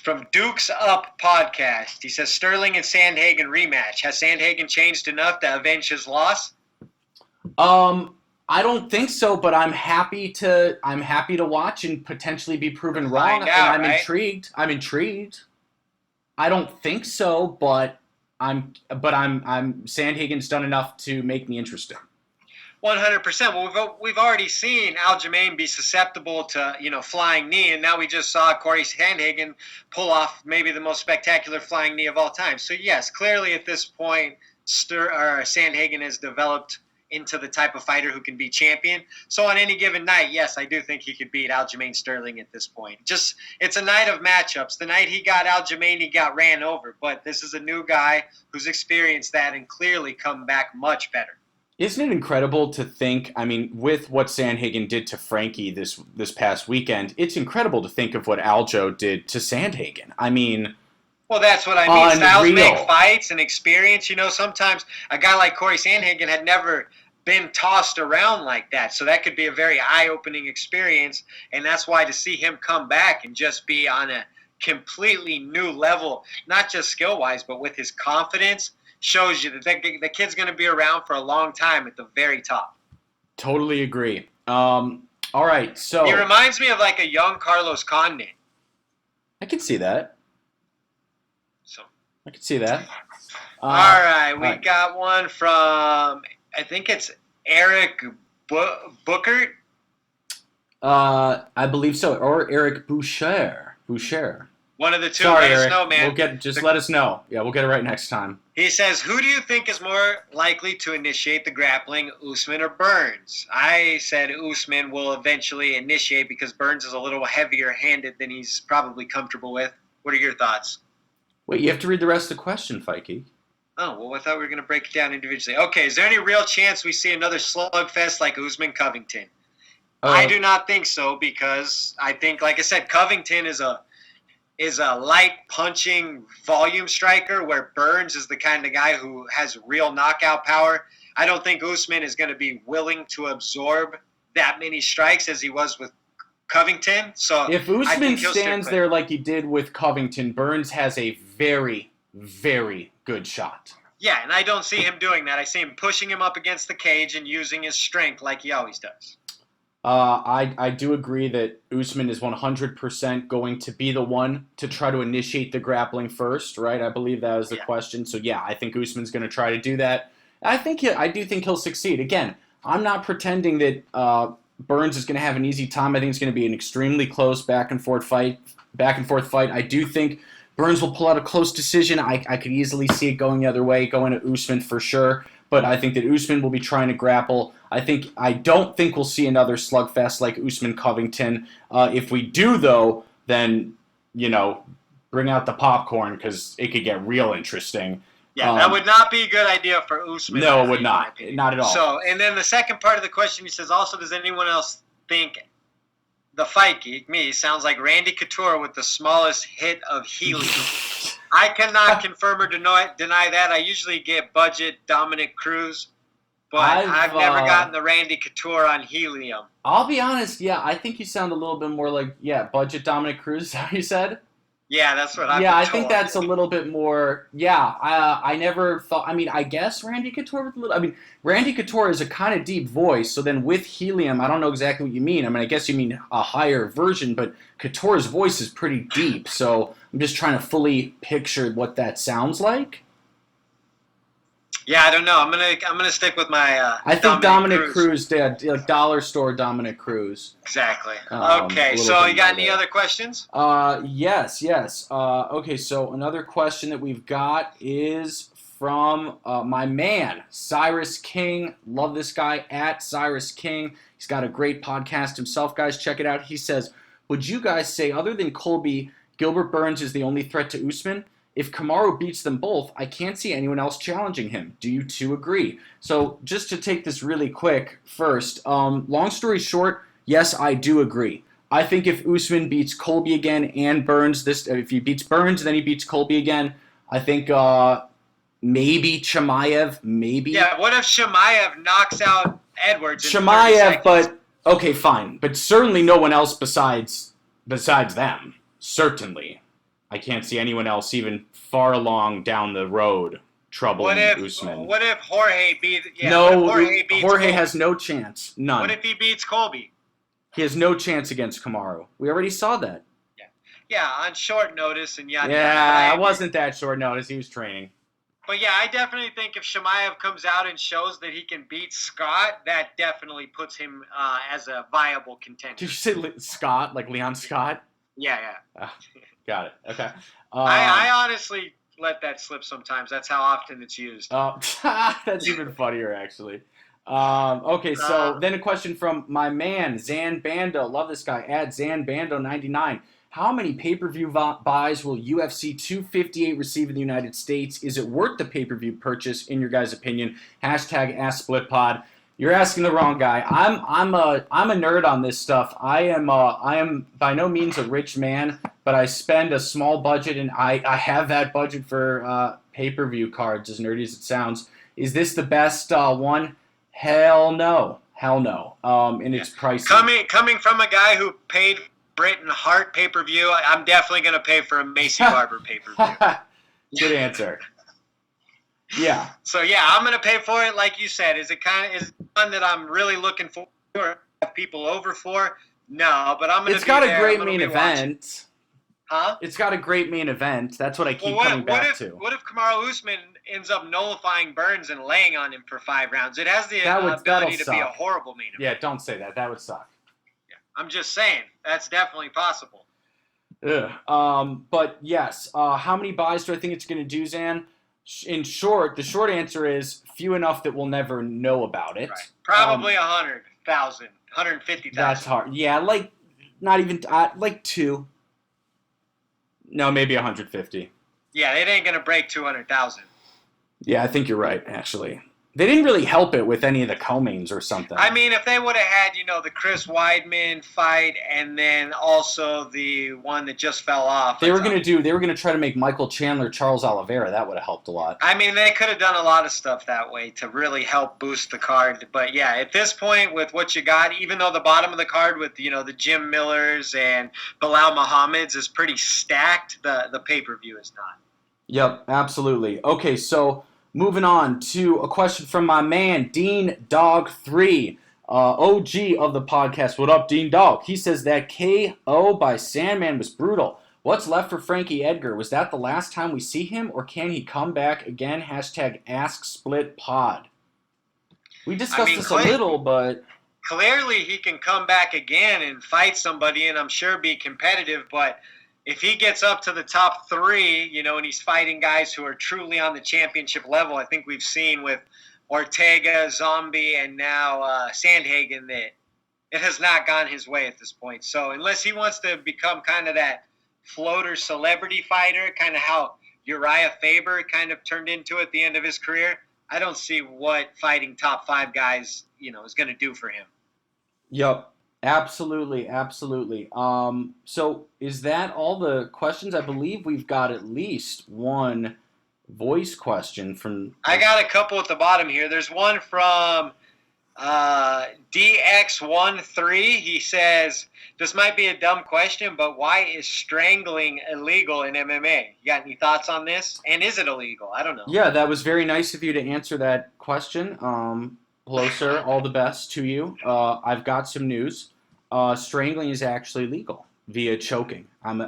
Speaker 2: From Duke's Up podcast. He says, Sterling and Sandhagen rematch. Has Sandhagen changed enough to avenge his loss?
Speaker 1: I don't think so, but I'm happy to watch and potentially be proven wrong. And I'm intrigued. I don't think so, but Sandhagen's done enough to make me interested.
Speaker 2: 100%. Well, we've already seen Aljamain be susceptible to flying knee, and now we just saw Corey Sandhagen pull off maybe the most spectacular flying knee of all time. So yes, clearly at this point, Sandhagen has developed into the type of fighter who can be champion. So on any given night, yes, I do think he could beat Aljamain Sterling at this point. Just, it's a night of matchups. The night he got Aljamain, he got ran over. But this is a new guy who's experienced that and clearly come back much better.
Speaker 1: Isn't it incredible to think, I mean, with what Sandhagen did to Frankie this past weekend, it's incredible to think of what Aljo did to Sandhagen. I mean...
Speaker 2: Well, that's what I mean. Styles make fights and experience. Sometimes a guy like Corey Sandhagen had never been tossed around like that. So that could be a very eye-opening experience. And that's why to see him come back and just be on a completely new level, not just skill-wise, but with his confidence, shows you that the kid's going to be around for a long time at the very top.
Speaker 1: Totally agree. All right, so...
Speaker 2: He reminds me of like a young Carlos Condit.
Speaker 1: I can see that. I can see that.
Speaker 2: All right, we got one from, I think it's Eric Bookert.
Speaker 1: I believe so, or Eric Boucher.
Speaker 2: One of the two.
Speaker 1: Sorry,
Speaker 2: let
Speaker 1: Eric.
Speaker 2: us know, man.
Speaker 1: Let us know. Yeah, we'll get it right next time.
Speaker 2: He says, who do you think is more likely to initiate the grappling, Usman or Burns? I said Usman will eventually initiate because Burns is a little heavier-handed than he's probably comfortable with. What are your thoughts?
Speaker 1: Wait, you have to read the rest of the question, Fikey.
Speaker 2: Oh, well, I thought we were going to break it down individually. Okay, is there any real chance we see another slugfest like Usman-Covington? I do not think so because I think, like I said, Covington is a light punching volume striker where Burns is the kind of guy who has real knockout power. I don't think Usman is going to be willing to absorb that many strikes as he was with Covington. So
Speaker 1: if Usman stands there like he did with Covington, Burns has a very, very good shot.
Speaker 2: Yeah, and I don't see him doing that. I see him pushing him up against the cage and using his strength like he always does.
Speaker 1: I do agree that Usman is 100% going to be the one to try to initiate the grappling first, right? I believe that was the question. So, yeah, I think Usman's going to try to do that. I do think he'll succeed. Again, I'm not pretending that Burns is going to have an easy time. I think it's going to be an extremely close back and forth fight. I do think Burns will pull out a close decision. I could easily see it going the other way, going to Usman for sure. But I think that Usman will be trying to grapple. I don't think we'll see another slugfest like Usman-Covington. If we do, though, then, bring out the popcorn because it could get real interesting.
Speaker 2: Yeah, that would not be a good idea for Usman.
Speaker 1: No, it would not. Not at all.
Speaker 2: So, and then the second part of the question, he says, also, does anyone else think the fight geek, me, sounds like Randy Couture with the smallest hit of helium. I cannot confirm or deny that. I usually get budget Dominic Cruz, but I've never gotten the Randy Couture on helium.
Speaker 1: I'll be honest, yeah, I think you sound a little bit more like, budget Dominic Cruz, is that what you said?
Speaker 2: Yeah, that's what I've been
Speaker 1: Yeah, I
Speaker 2: told.
Speaker 1: think that's a little bit more. Yeah, I never thought. I mean, I guess Randy Couture with a little. I mean, Randy Couture is a kind of deep voice. So then with helium, I don't know exactly what you mean. I mean, I guess you mean a higher version, but Couture's voice is pretty deep. So I'm just trying to fully picture what that sounds like.
Speaker 2: Yeah, I don't know. I'm gonna stick with my.
Speaker 1: I think Dominic Cruz did, like dollar store Dominic Cruz.
Speaker 2: Exactly. Okay, so you got any other questions?
Speaker 1: Yes. Okay, so another question that we've got is from my man, Cyrus King. Love this guy, at Cyrus King. He's got a great podcast himself, guys. Check it out. He says, would you guys say, other than Colby, Gilbert Burns is the only threat to Usman? If Kamaru beats them both, I can't see anyone else challenging him. Do you two agree? So just to take this really quick first, long story short, yes, I do agree. I think if Usman beats Colby again and Burns, if he beats Burns, then he beats Colby again, I think maybe Chimaev, maybe.
Speaker 2: Yeah, what if Chimaev knocks out Edwards?
Speaker 1: Chimaev, but okay, fine. But certainly no one else besides them. Certainly. I can't see anyone else even far along down the road troubling Usman.
Speaker 2: What if Jorge beats? Yeah,
Speaker 1: no, Jorge has no chance. None.
Speaker 2: What if he beats Colby?
Speaker 1: He has no chance against Kamaru. We already saw that.
Speaker 2: Yeah, on short notice and yada.
Speaker 1: Yeah, it wasn't that short notice. He was training.
Speaker 2: But yeah, I definitely think if Chimaev comes out and shows that he can beat Scott, that definitely puts him as a viable contender.
Speaker 1: Did you say Scott, like Leon Scott?
Speaker 2: Yeah.
Speaker 1: Got it. Okay.
Speaker 2: I honestly let that slip sometimes. That's how often it's used.
Speaker 1: That's even funnier, actually. Okay, so then a question from my man, Zan Bando. Love this guy. At ZanBando99. How many pay-per-view buys will UFC 258 receive in the United States? Is it worth the pay-per-view purchase, in your guys' opinion? Hashtag AskSplitPod. You're asking the wrong guy. I'm a nerd on this stuff. I am by no means a rich man, but I spend a small budget, and I have that budget for pay-per-view cards, as nerdy as it sounds. Is this the best one? Hell no. And it's pricey.
Speaker 2: Coming from a guy who paid Bret Hart pay-per-view, I'm definitely going to pay for a Macy Barber pay-per-view.
Speaker 1: Good answer. Yeah.
Speaker 2: So yeah, I'm gonna pay for it, like you said. Is it one that I'm really looking for? Have people over for? No, but I'm gonna.
Speaker 1: It's got a great main event.
Speaker 2: Huh?
Speaker 1: It's got a great main event. That's what I keep coming back to.
Speaker 2: What if Kamaru Usman ends up nullifying Burns and laying on him for 5 rounds? It has the ability to be a horrible main event.
Speaker 1: Yeah, don't say that. That would suck.
Speaker 2: Yeah, I'm just saying that's definitely possible.
Speaker 1: But yes, how many buys do I think it's gonna do, Zan? In short, the short answer is few enough that we'll never know about it.
Speaker 2: Right. Probably 100,000, 150,000.
Speaker 1: That's hard. Yeah, like not even like 2. No, maybe 150.
Speaker 2: Yeah, it ain't gonna break 200,000.
Speaker 1: Yeah, I think you're right. Actually, they didn't really help it with any of the co-mains or something.
Speaker 2: I mean, if they would have had, the Chris Weidman fight and then also the one that just fell off.
Speaker 1: They were gonna try to make Michael Chandler Charles Oliveira. That would have helped a lot.
Speaker 2: I mean, they could have done a lot of stuff that way to really help boost the card. But yeah, at this point, with what you got, even though the bottom of the card with the Jim Millers and Bilal Muhammad's is pretty stacked, the pay-per-view is not.
Speaker 1: Yep, absolutely. Okay, so moving on to a question from my man, Dean Dog 3, OG of the podcast. What up, Dean Dog? He says that KO by Sandman was brutal. What's left for Frankie Edgar? Was that the last time we see him, or can he come back again? Hashtag AskSplitPod. We discussed this a little, but
Speaker 2: clearly he can come back again and fight somebody, and I'm sure be competitive, but if he gets up to the top 3, and he's fighting guys who are truly on the championship level, I think we've seen with Ortega, Zombie, and now Sandhagen that it has not gone his way at this point. So unless he wants to become kind of that floater celebrity fighter, kind of how Uriah Faber kind of turned into at the end of his career, I don't see what fighting top 5 guys, is going to do for him.
Speaker 1: Yep. Absolutely, absolutely. So is that all the questions? I believe we've got at least one voice question from.
Speaker 2: I got a couple at the bottom here. There's one from DX13. He says, this might be a dumb question, but why is strangling illegal in MMA? You got any thoughts on this? And is it illegal? I don't know.
Speaker 1: Yeah, that was very nice of you to answer that question. Hello, sir. All the best to you. I've got some news. Strangling is actually legal via choking. I'm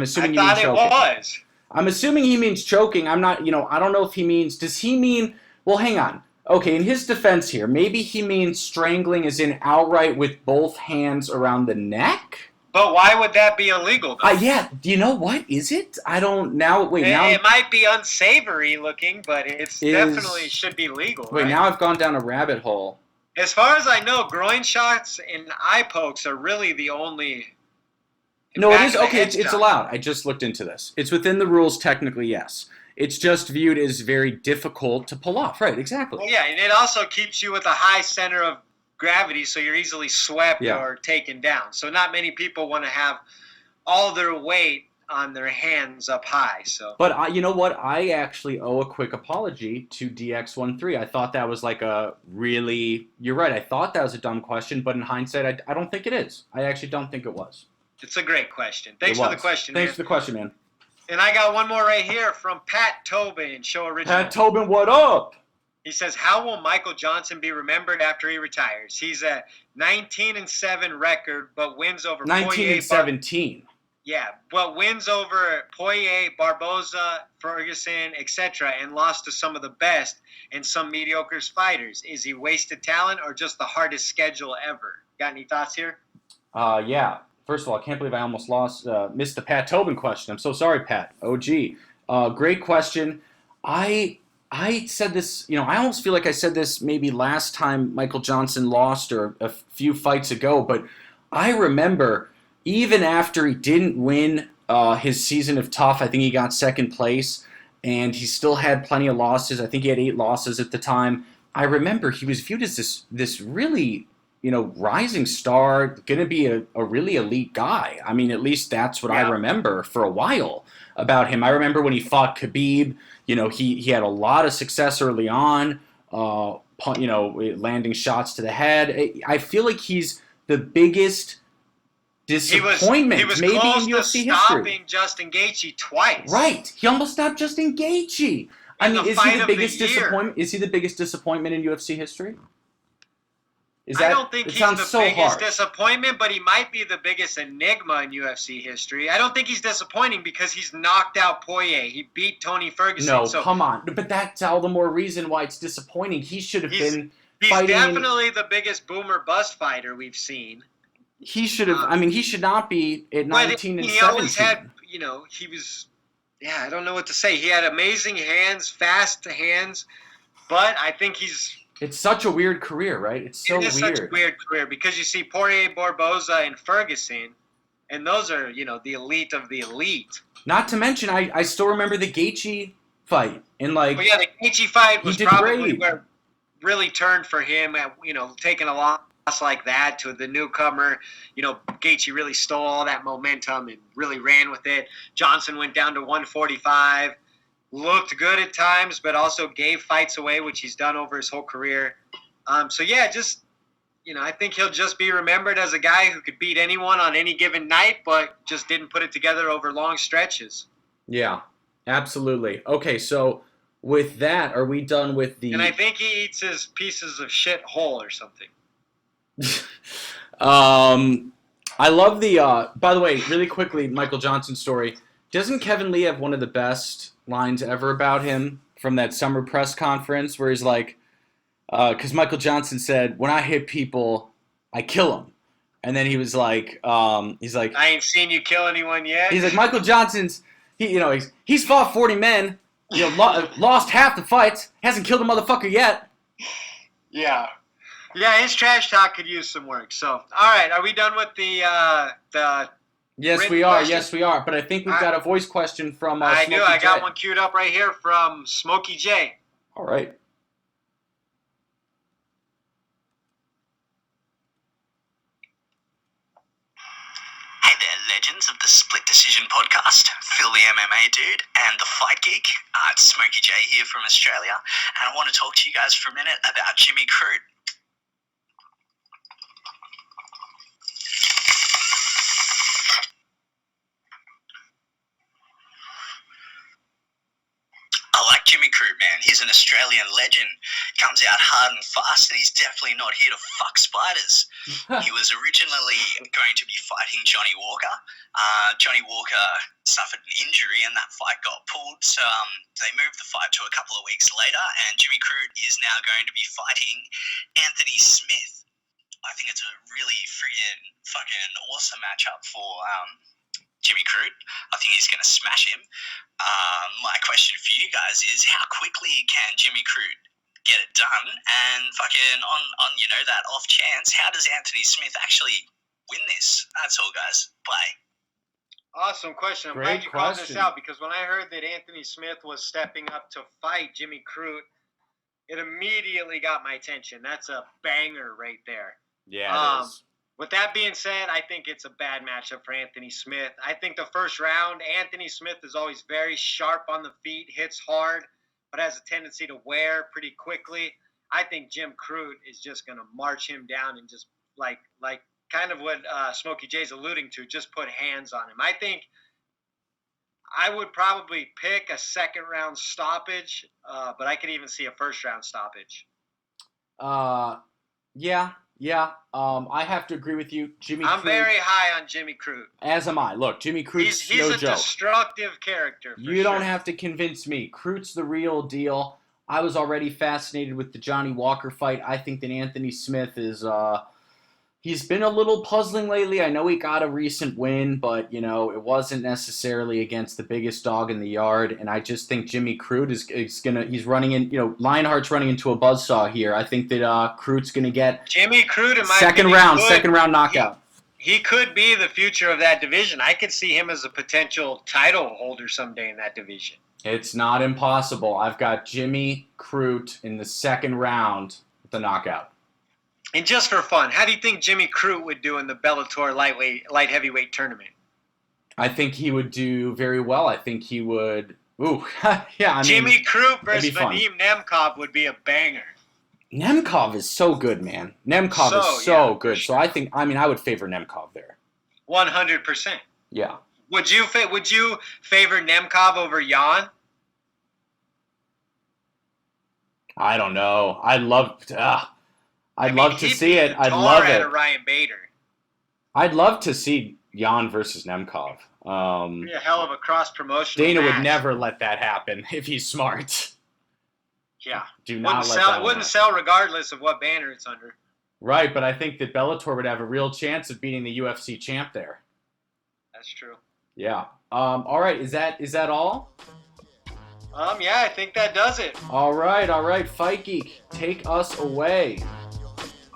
Speaker 1: assuming you mean
Speaker 2: thought it
Speaker 1: choking.
Speaker 2: was.
Speaker 1: I'm assuming he means choking. I'm not, I don't know if he means, does he mean, well, hang on. Okay, in his defense here, maybe he means strangling as in outright with both hands around the neck?
Speaker 2: But why would that be illegal, though?
Speaker 1: Yeah, do you know what? Is it? I don't,
Speaker 2: It might be unsavory looking, but it's definitely should be legal.
Speaker 1: Wait,
Speaker 2: right?
Speaker 1: Now I've gone down a rabbit hole.
Speaker 2: As far as I know, groin shots and eye pokes are really the only...
Speaker 1: No, it is, okay, it's allowed. I just looked into this. It's within the rules, technically, yes. It's just viewed as very difficult to pull off. Right, exactly.
Speaker 2: Well, yeah, and it also keeps you with a high center of gravity, so you're easily swept or taken down. So not many people want to have all their weight on their hands up high. So,
Speaker 1: but you know what? I actually owe a quick apology to DX13. I thought that was like a really... You're right. I thought that was a dumb question, but in hindsight, I don't think it is. I actually don't think it was.
Speaker 2: It's a great question. Thanks for the question,
Speaker 1: Thanks for the question, man.
Speaker 2: And I got one more right here from Pat Tobin, Show Original.
Speaker 1: Pat Tobin, what up?
Speaker 2: He says, how will Michael Johnson be remembered after he retires? He's a 19-7 record, but wins over
Speaker 1: 19-17.
Speaker 2: Yeah, but wins over Poirier, Barboza, Ferguson, etc., and lost to some of the best and some mediocre fighters. Is he wasted talent or just the hardest schedule ever? Got any thoughts here?
Speaker 1: Yeah. First of all, I can't believe I almost missed the Pat Tobin question. I'm so sorry, Pat. OG. Great question. I said this, I almost feel like I said this maybe last time Michael Johnson lost or a few fights ago, but I remember even after he didn't win his season of Tough, I think he got second place, and he still had plenty of losses. I think he had 8 losses at the time. I remember he was viewed as this really, rising star, going to be a really elite guy. I mean, at least that's what I remember for a while about him. I remember when he fought Khabib, he had a lot of success early on, landing shots to the head. I feel like he's the biggest disappointment
Speaker 2: he was
Speaker 1: maybe
Speaker 2: close
Speaker 1: in
Speaker 2: to
Speaker 1: UFC
Speaker 2: stopping
Speaker 1: history.
Speaker 2: Justin Gaethje twice.
Speaker 1: Right. He almost stopped Justin Gaethje. I mean, is he the biggest
Speaker 2: disappointment?
Speaker 1: Is he the biggest disappointment in UFC history?
Speaker 2: I don't think he's the biggest disappointment, but he might be the biggest enigma in UFC history. I don't think he's disappointing because he's knocked out Poirier. He beat Tony Ferguson.
Speaker 1: No, come on. But that's all the more reason why it's disappointing. He should have been fighting.
Speaker 2: He's definitely the biggest boomer bust fighter we've seen.
Speaker 1: He should have. He should not be at 19 and 17.
Speaker 2: He always had, he was. Yeah, I don't know what to say. He had amazing hands, fast hands, but I think he's.
Speaker 1: It's such a weird career, right? It's so weird.
Speaker 2: It is such a weird career because you see Poirier, Barboza, and Ferguson, and those are, the elite of the elite.
Speaker 1: Not to mention, I still remember the Gaethje fight. And
Speaker 2: the Gaethje fight was probably where it really turned for him, taking a loss like that to the newcomer. Gaethje really stole all that momentum and really ran with it. Johnson went down to 145. Looked good at times, but also gave fights away, which he's done over his whole career. I think he'll just be remembered as a guy who could beat anyone on any given night, but just didn't put it together over long stretches.
Speaker 1: Yeah, absolutely. Okay, so with that, are we done with the...
Speaker 2: And I think he eats his pieces of shit whole or something.
Speaker 1: I love the... by the way, really quickly, Michael Johnson story. Doesn't Kevin Lee have one of the best lines ever about him from that summer press conference where he's like, because Michael Johnson said, when I hit people, I kill them. And then he was like, I
Speaker 2: ain't seen you kill anyone yet.
Speaker 1: He's like, Michael Johnson's, he's fought 40 men, lost half the fights, hasn't killed a motherfucker yet.
Speaker 2: Yeah. Yeah, his trash talk could use some work. So, all right, are we done with the
Speaker 1: Yes, we are. Question? Yes, we are. But I think we've got a voice question from
Speaker 2: I
Speaker 1: Smokey
Speaker 2: do. I got
Speaker 1: J.
Speaker 2: one queued up right here from Smokey J.
Speaker 1: All right.
Speaker 3: fans of the Split Decision podcast, Phil the MMA Dude, and the Fight Geek. It's Smokey J here from Australia, and I want to talk to you guys for a minute about Jimmy Crute. I like Jimmy Crute, man. He's an Australian legend. Comes out hard and fast, and he's definitely not here to fuck spiders. He was originally going to be fighting Johnny Walker. Johnny Walker suffered an injury, and that fight got pulled. So they moved the fight to a couple of weeks later, and Jimmy Crute is now going to be fighting Anthony Smith. I think it's a really freaking fucking awesome matchup for Jimmy Crute. I think he's going to smash him. My question for you guys is, how quickly can Jimmy Crute get it done? And fucking on that off chance, how does Anthony Smith actually win this? That's all, guys. Bye.
Speaker 2: Awesome question. I'm glad you called this out, because when I heard that Anthony Smith was stepping up to fight Jimmy Crute, it immediately got my attention. That's a banger right there.
Speaker 1: Yeah, it is.
Speaker 2: With that being said, I think it's a bad matchup for Anthony Smith. I think the first round, Anthony Smith is always very sharp on the feet, hits hard, but has a tendency to wear pretty quickly. I think Jim Crute is just going to march him down and just like kind of what Smokey J's alluding to, just put hands on him. I think I would probably pick a second round stoppage, but I could even see a first round stoppage.
Speaker 1: Yeah. I have to agree with you.
Speaker 2: I'm very high on Jimmy Crute.
Speaker 1: As am I. Look, Jimmy Crute's no joke.
Speaker 2: He's a destructive character.
Speaker 1: You don't have to convince me. Crute's the real deal. I was already fascinated with the Johnny Walker fight. I think that Anthony Smith is he's been a little puzzling lately. I know he got a recent win, but it wasn't necessarily against the biggest dog in the yard. And I just think Jimmy Crute he's running in, Lionheart's running into a buzzsaw here. I think that Crute's gonna get
Speaker 2: Jimmy Crute in my
Speaker 1: second round knockout.
Speaker 2: He could be the future of that division. I could see him as a potential title holder someday in that division.
Speaker 1: It's not impossible. I've got Jimmy Crute in the second round with the knockout.
Speaker 2: And just for fun, how do you think Jimmy Crute would do in the Bellator light heavyweight tournament?
Speaker 1: I think he would do very well. I think he would. Ooh, yeah.
Speaker 2: Jimmy Crute versus Vadim Nemkov would be a banger.
Speaker 1: Nemkov is so good, man. Nemkov is so good. So I would favor Nemkov there.
Speaker 2: 100%.
Speaker 1: Yeah.
Speaker 2: Would you favor Nemkov over Jan?
Speaker 1: I don't know. I'd love to see it. I'd love it.
Speaker 2: Ryan Bader.
Speaker 1: I'd love to see Jan versus Nemkov.
Speaker 2: Be a hell of a cross-promotional
Speaker 1: Dana
Speaker 2: match.
Speaker 1: would never let that happen if he's smart.
Speaker 2: Yeah.
Speaker 1: Wouldn't
Speaker 2: sell regardless of what banner it's under.
Speaker 1: Right, but I think that Bellator would have a real chance of beating the UFC champ there.
Speaker 2: That's true.
Speaker 1: Yeah. All right. Is that all?
Speaker 2: Yeah, I think that does it.
Speaker 1: All right. Fight Geek, take us away.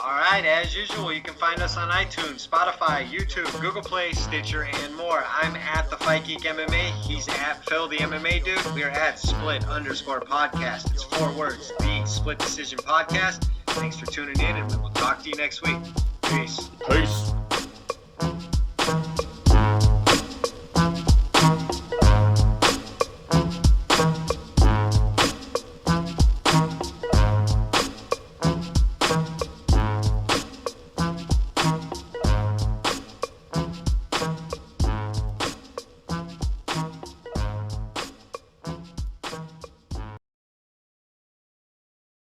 Speaker 2: All right, as usual, you can find us on iTunes, Spotify, YouTube, Google Play, Stitcher, and more. I'm at the Fight Geek MMA. He's at Phil the MMA Dude. We are at Split_podcast. It's 4 words, the Split Decision Podcast. Thanks for tuning in, and we will talk to you next week. Peace.
Speaker 1: Peace.